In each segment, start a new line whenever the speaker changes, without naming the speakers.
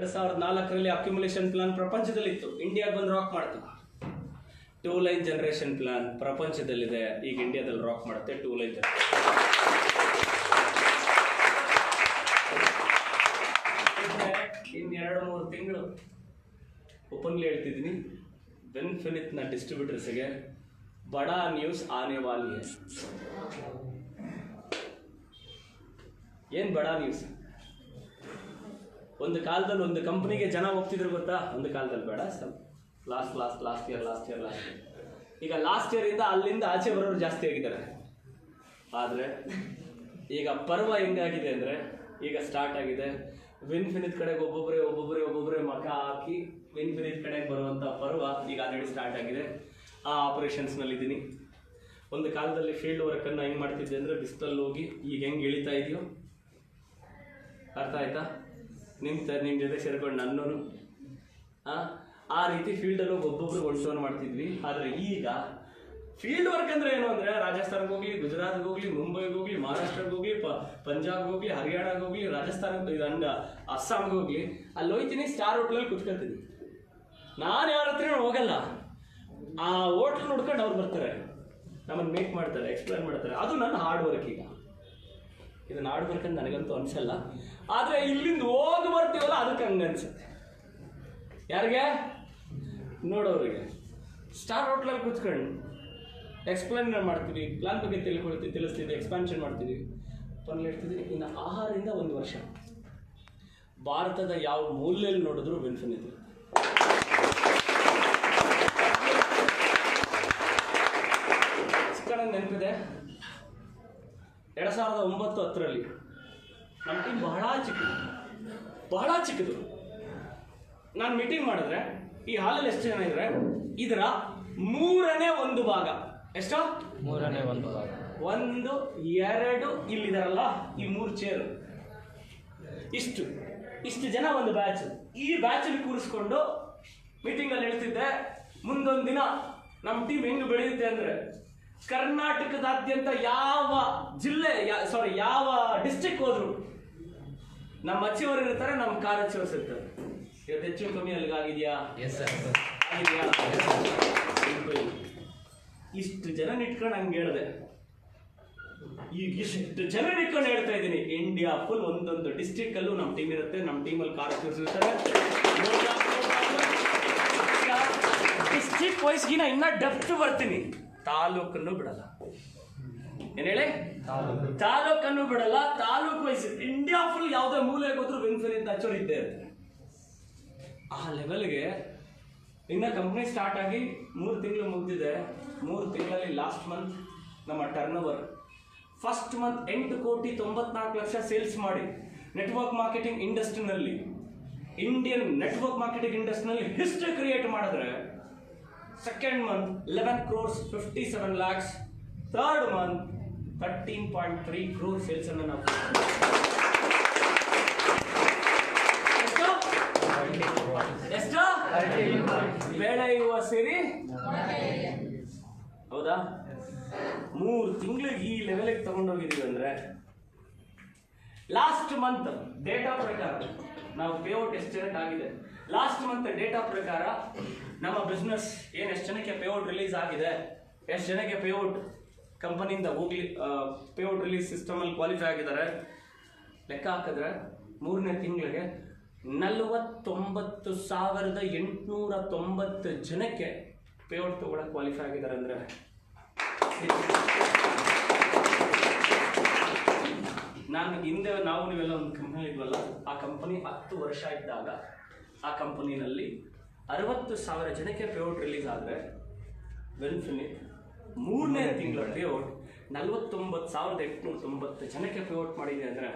2004ರಲ್ಲಿ accumulation plan ಪ್ರಪಂಚದಲ್ಲಿತ್ತು, ಇಂಡಿಯಾಗೆ ಬಂದು rock ಮಾಡ್ತು. 2 ಲೈನ್ ಜನರೇಷನ್ ಪ್ಲಾನ್ ಪ್ರಪಂಚದಲ್ಲಿದೆ, ಈಗ ಇಂಡಿಯಾದಲ್ಲಿ ರಾಕ್ ಮಾಡುತ್ತೆ 2 ಲೈನ್ ಜನರೇಷನ್. ಇನ್ನು 2-3 ತಿಂಗಳು ಓಪನ್ಲಿ ಹೇಳ್ತಿದ್ದೀನಿ, ವಿನ್ಫಿನಿತ್ನ ಡಿಸ್ಟ್ರಿಬ್ಯೂಟರ್ಸ್ಗೆ ಬಡಾ ನ್ಯೂಸ್ ಆನೆ ವಾಲಿ ಹೈ. ಏನು ಬಡಾ ನ್ಯೂಸ್? ಒಂದು ಕಾಲದಲ್ಲಿ ಒಂದು ಕಂಪ್ನಿಗೆ ಜನ ಹೋಗ್ತಿದ್ರು ಗೊತ್ತಾ, ಒಂದು ಕಾಲದಲ್ಲಿ ಬೇಡ ಸ್ವಲ್ಪ ಲಾಸ್ಟ್ ಇಯರ್ ಈಗ ಲಾಸ್ಟ್ ಇಯರಿಂದ ಅಲ್ಲಿಂದ ಆಚೆ ಬರೋರು ಜಾಸ್ತಿ ಆಗಿದ್ದಾರೆ. ಆದರೆ ಈಗ ಪರ್ವ ಹೆಂಗಾಗಿದೆ ಅಂದರೆ, ಈಗ ಸ್ಟಾರ್ಟ್ ಆಗಿದೆ ವಿನ್ಫಿನಿತ್ ಕಡೆಗೆ ಒಬ್ಬೊಬ್ಬರೇ ಮಕ ಹಾಕಿ ವಿನ್ಫಿನಿತ್ ಕಡೆಗೆ ಬರುವಂಥ ಪರ್ವ ಈಗ ಆಲ್ರೆಡಿ ಸ್ಟಾರ್ಟ್ ಆಗಿದೆ. ಆ ಆಪರೇಷನ್ಸ್ನಲ್ಲಿದ್ದೀನಿ. ಒಂದು ಕಾಲದಲ್ಲಿ ಫೀಲ್ಡ್ ವರ್ಕನ್ನು ಹೆಂಗೆ ಮಾಡ್ತಿದ್ದೆ ಅಂದರೆ, ಬಿಸಿಲಲ್ಲಿ ಹೋಗಿ ಈಗ ಹೆಂಗೆ ಇಳಿತಾ ಇದೆಯೋ, ಅರ್ಥ ಆಯ್ತಾ? ನಿಮ್ಮ ಜೊತೆ ಸೇರ್ಕೊಂಡು ನನ್ನೂ ಆ ರೀತಿ ಫೀಲ್ಡಲ್ಲಿ ಹೋಗಿ ಒಬ್ಬೊಬ್ರು ಒನ್ ಮಾಡ್ತಿದ್ವಿ. ಆದರೆ ಈಗ ಫೀಲ್ಡ್ ವರ್ಕ್ ಅಂದರೆ ಏನು ಅಂದರೆ, ರಾಜಸ್ಥಾನಕ್ಕೆ ಹೋಗಲಿ, ಗುಜರಾತ್ಗೆ ಹೋಗಲಿ, ಮುಂಬೈಗೆ ಹೋಗಲಿ, ಮಹಾರಾಷ್ಟ್ರಕ್ಕೆ ಹೋಗಲಿ, ಪಂಜಾಬ್ಗೆ ಹೋಗಲಿ, ಹರಿಯಾಣಕ್ಕೆ ಹೋಗಲಿ, ರಾಜಸ್ಥಾನಕ್ಕೆ ಅಸ್ಸಾಂಗೆ ಹೋಗಲಿ, ಅಲ್ಲಿ ಹೋಗ್ತೀನಿ, ಸ್ಟಾರ್ ಹೋಟ್ಲಲ್ಲಿ ಕುತ್ಕೊಳ್ತೀನಿ. ನಾನು ಯಾರ ಹತ್ರ ಹೋಗಲ್ಲ, ಆ ಹೋಟ್ಲ್ ನೋಡ್ಕೊಂಡು ಅವ್ರು ಬರ್ತಾರೆ, ನಮ್ಮನ್ನು ಮೇಕ್ ಮಾಡ್ತಾರೆ, ಎಕ್ಸ್ಪ್ಲೈನ್ ಮಾಡ್ತಾರೆ. ಅದು ನನ್ನ ಹಾರ್ಡ್ ವರ್ಕ್. ಈಗ ಇದನ್ನು ಹಾರ್ಡ್ ವರ್ಕ್ ಅಂತ ನನಗಂತೂ ಅನಿಸಲ್ಲ. ಆದರೆ ಇಲ್ಲಿಂದ ಹೋಗಿ ಬರ್ತೀವಲ್ಲ, ಅದಕ್ಕೆ ಹಂಗೆ ಅನ್ಸುತ್ತೆ. ಯಾರಿಗೆ? ನೋಡೋರಿಗೆ. ಸ್ಟಾರ್ ಹೋಟ್ಲಲ್ಲಿ ಕೂತ್ಕೊಂಡು ಎಕ್ಸ್ಪ್ಲೈನ್ ಮಾಡ್ತೀವಿ, ಪ್ಲಾನ್ ಬಗ್ಗೆ ತಿಳಿಸ್ತೀವಿ, ಎಕ್ಸ್ಪಾನ್ಷನ್ ಮಾಡ್ತೀವಿ, ಪರ್ಲೆ ಹೇಳ್ತಿದ್ದೀವಿ. ಇನ್ನು ಆಹಾರದಿಂದ 1 ವರ್ಷ ಭಾರತದ ಯಾವ ಮೂಲೆಯಲ್ಲಿ ನೋಡಿದ್ರು ವಿನ್ಫಿನಿತ್. ಚಿಕ್ಕಣ್ಣಂಗೆ ನೆನಪಿದೆ, 2009-10ರಲ್ಲಿ ನಮ್ಮ ಟೀಮ್ ಬಹಳ ಚಿಕ್ಕದು. ನಾನು ಮೀಟಿಂಗ್ ಮಾಡಿದ್ರೆ ಈ ಹಾಲಲ್ಲಿ ಎಷ್ಟು ಜನ ಇದ್ರೆ, ಇದರ 3ನೇ 1 ಭಾಗ. ಎಷ್ಟೋ?
3ನೇ 1 ಭಾಗ.
1, 2 ಇಲ್ಲಿದಾರಲ್ಲ, ಈ 3 ಚೇರು, ಇಷ್ಟು ಜನ ಒಂದು ಬ್ಯಾಚ್. ಈ ಬ್ಯಾಚಲ್ಲಿ ಕೂರಿಸ್ಕೊಂಡು ಮೀಟಿಂಗಲ್ಲಿ ಹೇಳ್ತಿದ್ದೆ, ಮುಂದೊಂದು ದಿನ ನಮ್ಮ ಟೀಮ್ ಹೆಂಗೆ ಬೆಳೆಯುತ್ತೆ ಅಂದರೆ, ಕರ್ನಾಟಕದಾದ್ಯಂತ ಯಾವ ಯಾವ ಡಿಸ್ಟ್ರಿಕ್ಟ್ ಹೋದ್ರು ನಮ್ಮ ಅಚ್ಚಿವರು ಇರ್ತಾರೆ, ನಮ್ಮ ಕಾರ್ ಅಚ್ಚಿವರ್ಸ್ ಇರ್ತಾರೆ. ಇವತ್ತು ಹೆಚ್ಚು ಕಮ್ಮಿ ಅಲ್ಲಿಗಾಗಿದೆಯಾ? ಆಗಿದೆಯಾ? ಇಷ್ಟು ಜನ ಇಟ್ಕೊಂಡು ಹಂಗೆ ಹೇಳಿದೆ. ಈಗ ಇಷ್ಟು ಜನ ಇಟ್ಕೊಂಡು ಹೇಳ್ತಾ ಇದ್ದೀನಿ, ಇಂಡಿಯಾ ಫುಲ್ ಒಂದೊಂದು ಡಿಸ್ಟ್ರಿಕ್ಟಲ್ಲೂ ನಮ್ಮ ಟೀಮ್ ಇರುತ್ತೆ, ನಮ್ಮ ಟೀಮಲ್ಲಿ ಕಾರ್ ಅಚ್ಚಿವರ್ಸ್ ಇರ್ತಾರೆ. ಡಿಸ್ಟ್ರಿಕ್ಟ್ ವೈಸ್ಗಿನ ಇನ್ನೂ ಡೆಪ್ತ್ ಬರ್ತೀನಿ. ತಾಲೂಕನ್ನು ಬಿಡಲ್ಲ. ಏನ್ ಹೇಳಿ? ತಾಲೂಕನ್ನು ಬಿಡಲ್ಲ. ತಾಲೂಕು ವೈಸ್ ಇಂಡಿಯಾ ಫುಲ್ ಯಾವುದೇ ಮೂಲೆಗೆ ಹೋದ್ರು ವಿನ್ಫಿನಿತ್ ಅಚ್ಚೋರು ಇದ್ದೇ ಇರುತ್ತೆ. ಆ ಲೆವೆಲ್ಗೆ ಇನ್ನು ಕಂಪ್ನಿ ಸ್ಟಾರ್ಟ್ ಆಗಿ 3 ತಿಂಗಳು ಮುಗಿದಿದೆ. 3 ತಿಂಗಳಲ್ಲಿ ಲಾಸ್ಟ್ ಮಂತ್ ನಮ್ಮ turnover, first month 8,94,00,000 sales ಮಾಡಿ ನೆಟ್ವರ್ಕ್ ಮಾರ್ಕೆಟಿಂಗ್ ಇಂಡಸ್ಟ್ರಿನಲ್ಲಿ, ಇಂಡಿಯನ್ ನೆಟ್ವರ್ಕ್ ಮಾರ್ಕೆಟಿಂಗ್ ಇಂಡಸ್ಟ್ರಿನಲ್ಲಿ ಹಿಸ್ಟ್ರಿ ಕ್ರಿಯೇಟ್ ಮಾಡಿದ್ರೆ, second month 11,57,00,000, third month 13.3 crore sales ಅನ್ನು ನಾವು ಎಷ್ಟು ಬೆಳೆಯುವ ಸೇರಿ, ಹೌದಾ? 3 ತಿಂಗಳಿಗೆ ಈ ಲೆವೆಲ್ಗೆ ತಗೊಂಡೋಗಿದ್ದೀವಿ ಅಂದರೆ, ಲಾಸ್ಟ್ ಮಂತ್ ಡೇಟಾ ಪ್ರಕಾರ ನಾವು ಪೇಔಟ್ ಎಷ್ಟು ಜನಕ್ಕೆ ಆಗಿದೆ, ಲಾಸ್ಟ್ ಮಂತ್ ಡೇಟಾ ಪ್ರಕಾರ ನಮ್ಮ ಬಿಸ್ನೆಸ್ ಎಷ್ಟು ಜನಕ್ಕೆ ಪೇಔಟ್ ರಿಲೀಸ್ ಆಗಿದೆ, ಎಷ್ಟು ಜನಕ್ಕೆ ಪೇಔಟ್ ಕಂಪನಿಯಿಂದ ಹೋಗ್ಲಿ ಪೇಔಟ್ ರಿಲೀಸ್ ಸಿಸ್ಟಮಲ್ಲಿ ಕ್ವಾಲಿಫೈ ಆಗಿದ್ದಾರೆ, ಲೆಕ್ಕ ಹಾಕಿದ್ರೆ 3ನೇ ತಿಂಗಳಿಗೆ 49,890 ಜನಕ್ಕೆ ಪೇಔಟ್ ತಗೊಳಕ್ಕೆ ಕ್ವಾಲಿಫೈ ಆಗಿದ್ದಾರೆ. ಅಂದರೆ ನಾನು ಹಿಂದೆ ನೀವೆಲ್ಲ ಒಂದು ಕಂಪನಿ ಇದ್ವಲ್ಲ, ಆ ಕಂಪನಿ 10 ವರ್ಷ ಇದ್ದಾಗ ಆ ಕಂಪನಿನಲ್ಲಿ 60,000 ಜನಕ್ಕೆ ಪೇಔಟ್ ರಿಲೀಸ್ ಆದರೆ, ವಿನ್ಫಿನಿತ್ 3ನೇ ತಿಂಗಳ ಪೇಔಟ್ 49,890 ಜನಕ್ಕೆ ಪೇಔಟ್ ಮಾಡಿದೆ. ಅಂದರೆ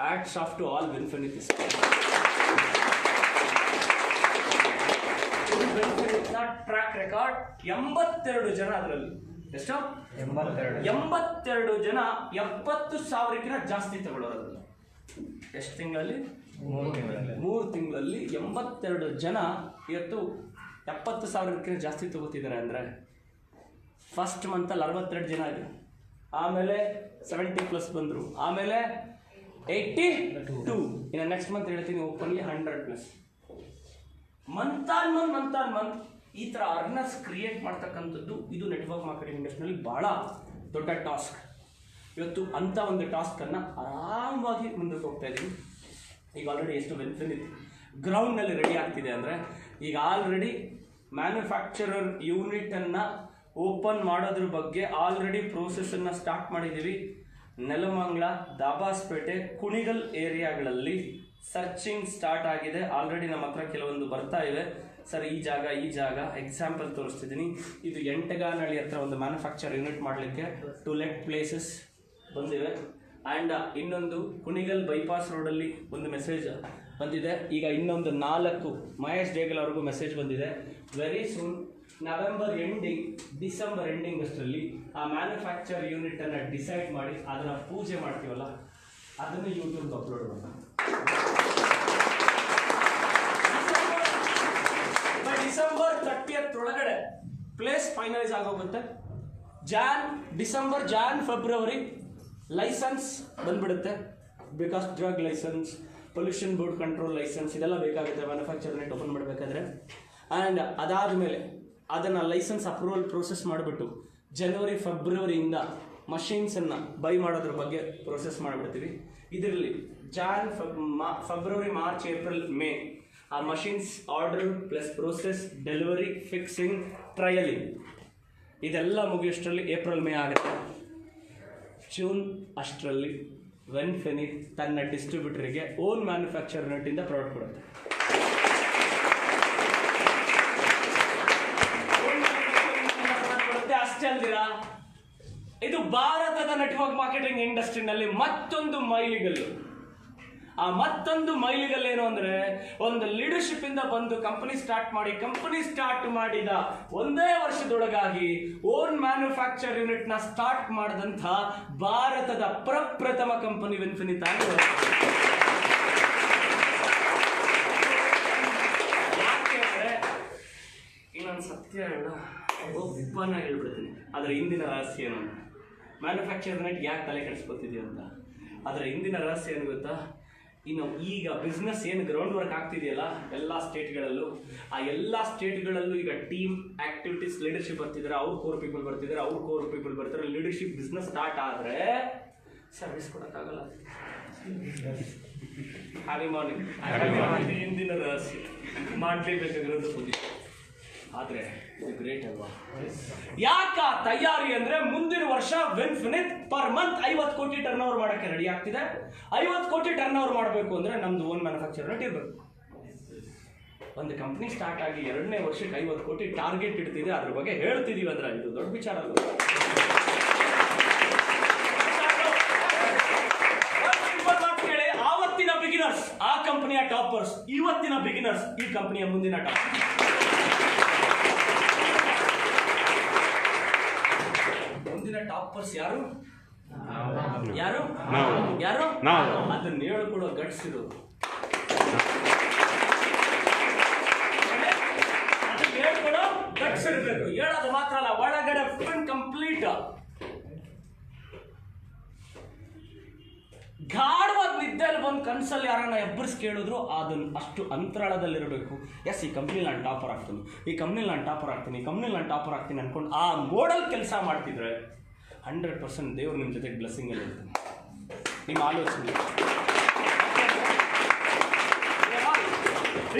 hats off to all Vinfinit. ವಿನ್ಫಿನಿತ್ನ ಟ್ರ್ಯಾಕ್ ರೆಕಾರ್ಡ್ 82 ಜನ, ಅದರಲ್ಲಿ ಎಷ್ಟು? 82 ಜನ 70,000ಕ್ಕಿಂತ ಜಾಸ್ತಿ ತಗೊಳ್ಳೋರು. ಎಷ್ಟು ತಿಂಗಳಲ್ಲಿ? 3 ತಿಂಗಳಲ್ಲಿ 82 ಜನ ಇವತ್ತು 70,000ಕ್ಕಿಂತ ಜಾಸ್ತಿ ತಗೋತಿದ್ದಾರೆ. ಅಂದರೆ ಫಸ್ಟ್ ಮಂತಲ್ಲಿ 62 ಜನ ಇದೆ, ಆಮೇಲೆ 70+ ಬಂದರು, ಆಮೇಲೆ 82. ಇನ್ನು ನೆಕ್ಸ್ಟ್ ಮಂತ್ ಹೇಳ್ತೀನಿ ಓಪನ್ಲಿ 100+. ಮಂತ್ ಆನ್ ಮಂತ್ ಈ ಥರ ಅರ್ನರ್ಸ್ ಕ್ರಿಯೇಟ್ ಮಾಡ್ತಕ್ಕಂಥದ್ದು ಇದು ನೆಟ್ವರ್ಕ್ ಮಾರ್ಕೆಟಿಂಗ್ ಇಂಡಸ್ಟ್ರಿಯಲ್ಲಿ ಭಾಳ ದೊಡ್ಡ ಟಾಸ್ಕ್. ಇವತ್ತು ಅಂಥ ಒಂದು ಟಾಸ್ಕನ್ನು ಆರಾಮವಾಗಿ ಮುಂದಕ್ಕೆ ಹೋಗ್ತಾ ಇದ್ದೀವಿ. ಈಗ ಆಲ್ರೆಡಿ ಎಷ್ಟು ಬೆನಿಫಿಟ್ ಗ್ರೌಂಡ್ನಲ್ಲಿ ರೆಡಿ ಆಗ್ತಿದೆ ಅಂದರೆ, ಈಗ ಆಲ್ರೆಡಿ ಮ್ಯಾನುಫ್ಯಾಕ್ಚರರ್ ಯೂನಿಟನ್ನು ಓಪನ್ ಮಾಡೋದ್ರ ಬಗ್ಗೆ ಆಲ್ರೆಡಿ ಪ್ರೋಸೆಸ್ಸನ್ನು ಸ್ಟಾರ್ಟ್ ಮಾಡಿದ್ದೀವಿ. ನೆಲಮಂಗಲ, ದಾಬಾಸ್ಪೇಟೆ, ಕುಣಿಗಲ್ ಏರಿಯಾಗಳಲ್ಲಿ ಸರ್ಚಿಂಗ್ ಸ್ಟಾರ್ಟ್ ಆಗಿದೆ. ಆಲ್ರೆಡಿ ನಮ್ಮ ಹತ್ರ ಕೆಲವೊಂದು ಬರ್ತಾ ಇವೆ. ಸರ್ ಈ ಜಾಗ ಎಕ್ಸಾಂಪಲ್ ತೋರಿಸ್ತಿದ್ದೀನಿ. ಇದು ಎಂಟಗಾನಹಳ್ಳಿ ಹತ್ರ ಒಂದು ಮ್ಯಾನುಫ್ಯಾಕ್ಚರ್ ಯೂನಿಟ್ ಮಾಡಲಿಕ್ಕೆ 2 ಲೆಟ್ ಪ್ಲೇಸಸ್ ಬಂದಿವೆ. ಆ್ಯಂಡ್ ಇನ್ನೊಂದು ಕುಣಿಗಲ್ ಬೈಪಾಸ್ ರೋಡಲ್ಲಿ ಒಂದು ಮೆಸೇಜ್ ಬಂದಿದೆ. ಈಗ ಇನ್ನೊಂದು 4 ಮಹೇಶ್ ಡೇಗಲ್ ಅವ್ರಿಗೂ ಮೆಸೇಜ್ ಬಂದಿದೆ. Very soon November ending, December ending ಅಷ್ಟರಲ್ಲಿ ಆ ಮ್ಯಾನುಫ್ಯಾಕ್ಚರ್ ಯೂನಿಟನ್ನು ಡಿಸೈಡ್ ಮಾಡಿ ಅದನ್ನು ಪೂಜೆ ಮಾಡ್ತೀವಲ್ಲ, ಅದನ್ನು ಯೂಟ್ಯೂಬ್ಗೆ ಅಪ್ಲೋಡ್ ಮಾಡೋಣ. ಡಿಸೆಂಬರ್ 30th ಒಳಗಡೆ ಪ್ಲೇಸ್ ಫೈನಲೈಸ್ ಆಗೋಗುತ್ತೆ. ಡಿಸೆಂಬರ್ ಫೆಬ್ರವರಿ ಲೈಸೆನ್ಸ್ ಬಂದ್ಬಿಡುತ್ತೆ. Because drug licence, pollution board control licence ಇದೆಲ್ಲ ಬೇಕಾಗುತ್ತೆ ಮ್ಯಾನುಫ್ಯಾಕ್ಚರ್ ಯೂನಿಟ್ ಓಪನ್ ಮಾಡಬೇಕಾದ್ರೆ. ಆ್ಯಂಡ್ ಅದಾದಮೇಲೆ ಅದನ್ನು ಲೈಸೆನ್ಸ್ ಅಪ್ರೂವಲ್ ಪ್ರೋಸೆಸ್ ಮಾಡಿಬಿಟ್ಟು ಜನವರಿ ಫೆಬ್ರವರಿಯಿಂದ ಮಷೀನ್ಸನ್ನು ಬೈ ಮಾಡೋದ್ರ ಬಗ್ಗೆ ಪ್ರೋಸೆಸ್ ಮಾಡಿಬಿಡ್ತೀವಿ. ಇದರಲ್ಲಿ ಫೆಬ್ರವರಿ, ಮಾರ್ಚ್, ಏಪ್ರಿಲ್, ಮೇ ಆ machines order plus process, delivery, fixing, trialling ಇದೆಲ್ಲ ಮುಗಿಯೋಷ್ಟರಲ್ಲಿ ಏಪ್ರಿಲ್, ಮೇ ಆಗುತ್ತೆ. ಜೂನ್ ಅಷ್ಟರಲ್ಲಿ ವೆನ್ಫಿನಿಟ್ ತನ್ನ ಡಿಸ್ಟ್ರಿಬ್ಯೂಟರಿಗೆ ಓನ್ ಮ್ಯಾನುಫ್ಯಾಕ್ಚರ್ ಯೂನಿಟಿಂದ ಪ್ರಾಡಕ್ಟ್ ಕೊಡುತ್ತೆ. ಅಷ್ಟೇ ಅಲ್ದಿರಾ, ಇದು ಭಾರತದ ನೆಟ್ವರ್ಕ್ ಮಾರ್ಕೆಟಿಂಗ್ ಇಂಡಸ್ಟ್ರಿನಲ್ಲಿ ಮತ್ತೊಂದು ಮೈಲಿಗಲ್ಲು. ಆ ಮತ್ತೊಂದು ಮೈಲಿಗಲ್ಲು ಏನು ಅಂದ್ರೆ, ಒಂದು ಲೀಡರ್ಶಿಪ್ ಇಂದ ಬಂದು ಕಂಪನಿ ಸ್ಟಾರ್ಟ್ ಮಾಡಿದ ಒಂದೇ ವರ್ಷದೊಳಗಾಗಿ ಓನ್ ಮ್ಯಾನುಫ್ಯಾಕ್ಚರ್ ಯೂನಿಟ್ ನ ಸ್ಟಾರ್ಟ್ ಮಾಡಿದಂಥ ಭಾರತದ ಪ್ರಪ್ರಥಮ ಕಂಪನಿ ವೆನ್ಫಿನಿಟ್ ಆಗಿದೆ. ಯಾಕೆಂದ್ರೆ ಇನ್ನೊಂದು ಸತ್ಯ ಓಪನ್ ಆಗಿ ಹೇಳ್ಬಿಡ್ತೀನಿ, ಅದರ ಹಿಂದಿನ ರಹಸ್ಯ ಏನು ಅಂತ. ಮ್ಯಾನುಫ್ಯಾಕ್ಚರ್ ಯೂನಿಟ್ ಯಾಕೆ ತಲೆ ಕೆಡಿಸ್ಕೊತಿದ್ವಿ ಅಂತ, ಅದರ ಹಿಂದಿನ ರಹಸ್ಯ ಏನು ಗೊತ್ತಾ? ಇನ್ನು ಈಗ ಬಿಸ್ನೆಸ್ ಏನು ಗ್ರೌಂಡ್ ವರ್ಕ್ ಆಗ್ತಿದೆಯಲ್ಲ ಎಲ್ಲ ಸ್ಟೇಟ್ಗಳಲ್ಲೂ, ಆ ಎಲ್ಲ ಸ್ಟೇಟ್ಗಳಲ್ಲೂ ಈಗ ಟೀಮ್ ಆಕ್ಟಿವಿಟೀಸ್ ಲೀಡರ್ಶಿಪ್ ಬರ್ತಿದ್ದಾರೆ, ಅವ್ರ ಕೋರ್ ಪೀಪಲ್ ಬರ್ತಾರೆ. ಲೀಡರ್ಶಿಪ್ ಬಿಸ್ನೆಸ್ ಸ್ಟಾರ್ಟ್ ಆದರೆ ಸರ್ವಿಸ್ ಕೊಡೋಕ್ಕಾಗಲ್ಲ. ಹಿಂದಿನ ರಹಸ್ಯ ಮಾಡಲೇಬೇಕಾಗಿರೋದು ಬಂದಿದೆ. ಆದರೆ ಇದು ಗ್ರೇಟ್ ಅಲ್ವಾ? ಯಾಕ ತಯಾರಿ ಅಂದ್ರೆ, ಮುಂದಿನ ವರ್ಷ ವೆನ್ಫಿನಿಟ್ ಪರ್ ಮಂತ್ 50 ಕೋಟಿ ಟರ್ನ್ ಓವರ್ ಮಾಡಕ್ಕೆ ರೆಡಿ ಆಗ್ತಿದೆ. 50 ಕೋಟಿ ಟರ್ನ್ ಓವರ್ ಮಾಡಬೇಕು ಅಂದ್ರೆ ನಮ್ದು ಓನ್ ಮ್ಯಾನುಫ್ಯಾಕ್ಚರ್ ಯೂನಿಟ್ ಇರಬೇಕು. ಒಂದು ಕಂಪ್ನಿ ಸ್ಟಾರ್ಟ್ ಆಗಿ 2ನೇ ವರ್ಷಕ್ಕೆ 50 ಕೋಟಿ ಟಾರ್ಗೆಟ್ ಇಡ್ತಿದೆ. ಅದ್ರ ಬಗ್ಗೆ ಹೇಳ್ತಿದೀವಿ ಅಂದ್ರೆ ಇದು ದೊಡ್ಡ ವಿಚಾರ ಅಲ್ಲ. ಆವತ್ತಿನ ಬಿಗಿನರ್ಸ್ ಆ ಕಂಪನಿಯ ಟಾಪರ್ಸ್, ಇವತ್ತಿನ ಬಿಗಿನರ್ಸ್ ಈ ಕಂಪನಿಯ ಮುಂದಿನ ಟಾಪ್. ಮುಂದಿನ ಟಾಪರ್ಸ್ ಯಾರು? ಅದನ್ನ ಹೇಳ್ಕೊಡೋ ಗಟ್ಸ್ ಇರೋದು. ಹೇಳ್ಕೊಡೋ ಗಟ್ಸ್ ಇರಬೇಕು. ಹೇಳೋದು ಮಾತ್ರ ಅಲ್ಲ, ಒಳಗಡೆ ಫುಲ್ ಕಂಪ್ಲೀಟ್ ಗಾಢವಾದ ನಿದ್ದೆಯಲ್ಲಿ ಬಂದು ಕನ್ಸಲ್ಲಿ ಯಾರನ್ನ ಎಬ್ಬರಿಸಿ ಕೇಳಿದ್ರು ಅದನ್ನು ಅಷ್ಟು ಅಂತರಾಳದಲ್ಲಿರಬೇಕು. ಎಸ್, ಈ ಕಂಪ್ನಿಲಿ ನಾನು ಟಾಪರ್ ಆಗ್ತೀನಿ, ಈ ಕಂಪ್ನಿಲಿ ನಾನು ಟಾಪರ್ ಆಗ್ತೀನಿ ಅನ್ಕೊಂಡು ಆ ಮೋಡಲ್ ಕೆಲಸ ಮಾಡ್ತಿದ್ರೆ 100% ದೇವ್ರು ನಿಮ್ಮ ಜೊತೆಗೆ ಬ್ಲೆಸ್ಸಿಂಗ್ ಅಲ್ಲಿ ಇರ್ತಾನೆ. ನಿಮ್ಮ ಆಲೋಚನೆ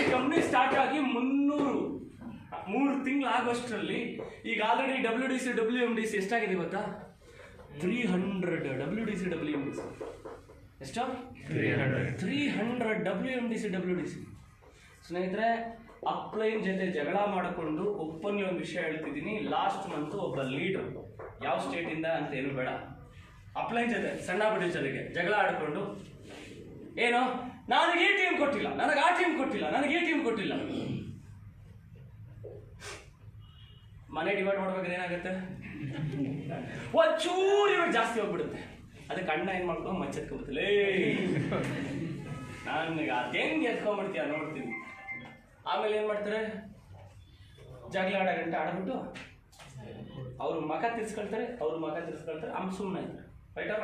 ಈ ಕಂಪ್ನಿ ಸ್ಟಾರ್ಟ್ ಆಗಿ 3 ತಿಂಗಳು ಆಗೋಷ್ಟರಲ್ಲಿ ಈಗ ಆಲ್ರೆಡಿ WDC WMDC ಎಷ್ಟಾಗಿದೆ ಗೊತ್ತಾ? 300 WDC WMDC. ಎಷ್ಟು? 300 WMDC. ಸ್ನೇಹಿತರೆ, ಅಪ್ಲೈನ್ ಜೊತೆ ಜಗಳ ಮಾಡಿಕೊಂಡು ಒಪ್ಪನಿ ಒಂದು ವಿಷಯ ಹೇಳ್ತಿದ್ದೀನಿ. ಲಾಸ್ಟ್ ಮಂತ್ ಒಬ್ಬ ಲೀಡರ್, ಯಾವ ಸ್ಟೇಟಿಂದ ಅಂತ ಏನು ಬೇಡ, ಅಪ್ಲೈನ್ ಜೊತೆ ಸಣ್ಣ ಬಡ್ಡಿ ಜೊತೆಗೆ ಜಗಳ ಆಡಿಕೊಂಡು ಏನು, ನನಗೆ ಈ ಟೀಮ್ ಕೊಟ್ಟಿಲ್ಲ, ನನಗೆ ಆ ಟೀಮ್ ಕೊಟ್ಟಿಲ್ಲ. ಮನೆ ಡಿವೈಡ್ ಮಾಡ್ಬೇಕಾದ್ರೆ ಏನಾಗುತ್ತೆ? ಒಂಚೂರು ಇವಾಗ ಜಾಸ್ತಿ ಹೋಗ್ಬಿಡುತ್ತೆ. ಅದಕ್ಕೆ ಅಣ್ಣ ಏನು ಮಾಡ್ಕೊಂಡು ಮಚ್ಚೆತ್ಕೊಂಡ್ಬಿಡ್ತಿಲ್ಲ, ನನಗೆ ಅದು ಹೆಂಗೆ ಎತ್ಕೊಂಡ್ಬಿಡ್ತೀಯ ನೋಡ್ತೀನಿ. ಆಮೇಲೆ ಏನು ಮಾಡ್ತಾರೆ, ಜಗಳ ಆಡೋ ಗಂಟೆ ಆಡ್ಬಿಟ್ಟು ಅವ್ರ ಮಗ ತಿರ್ಸ್ಕೊಳ್ತಾರೆ, ಸುಮ್ಮನೆ ರೈಟಾ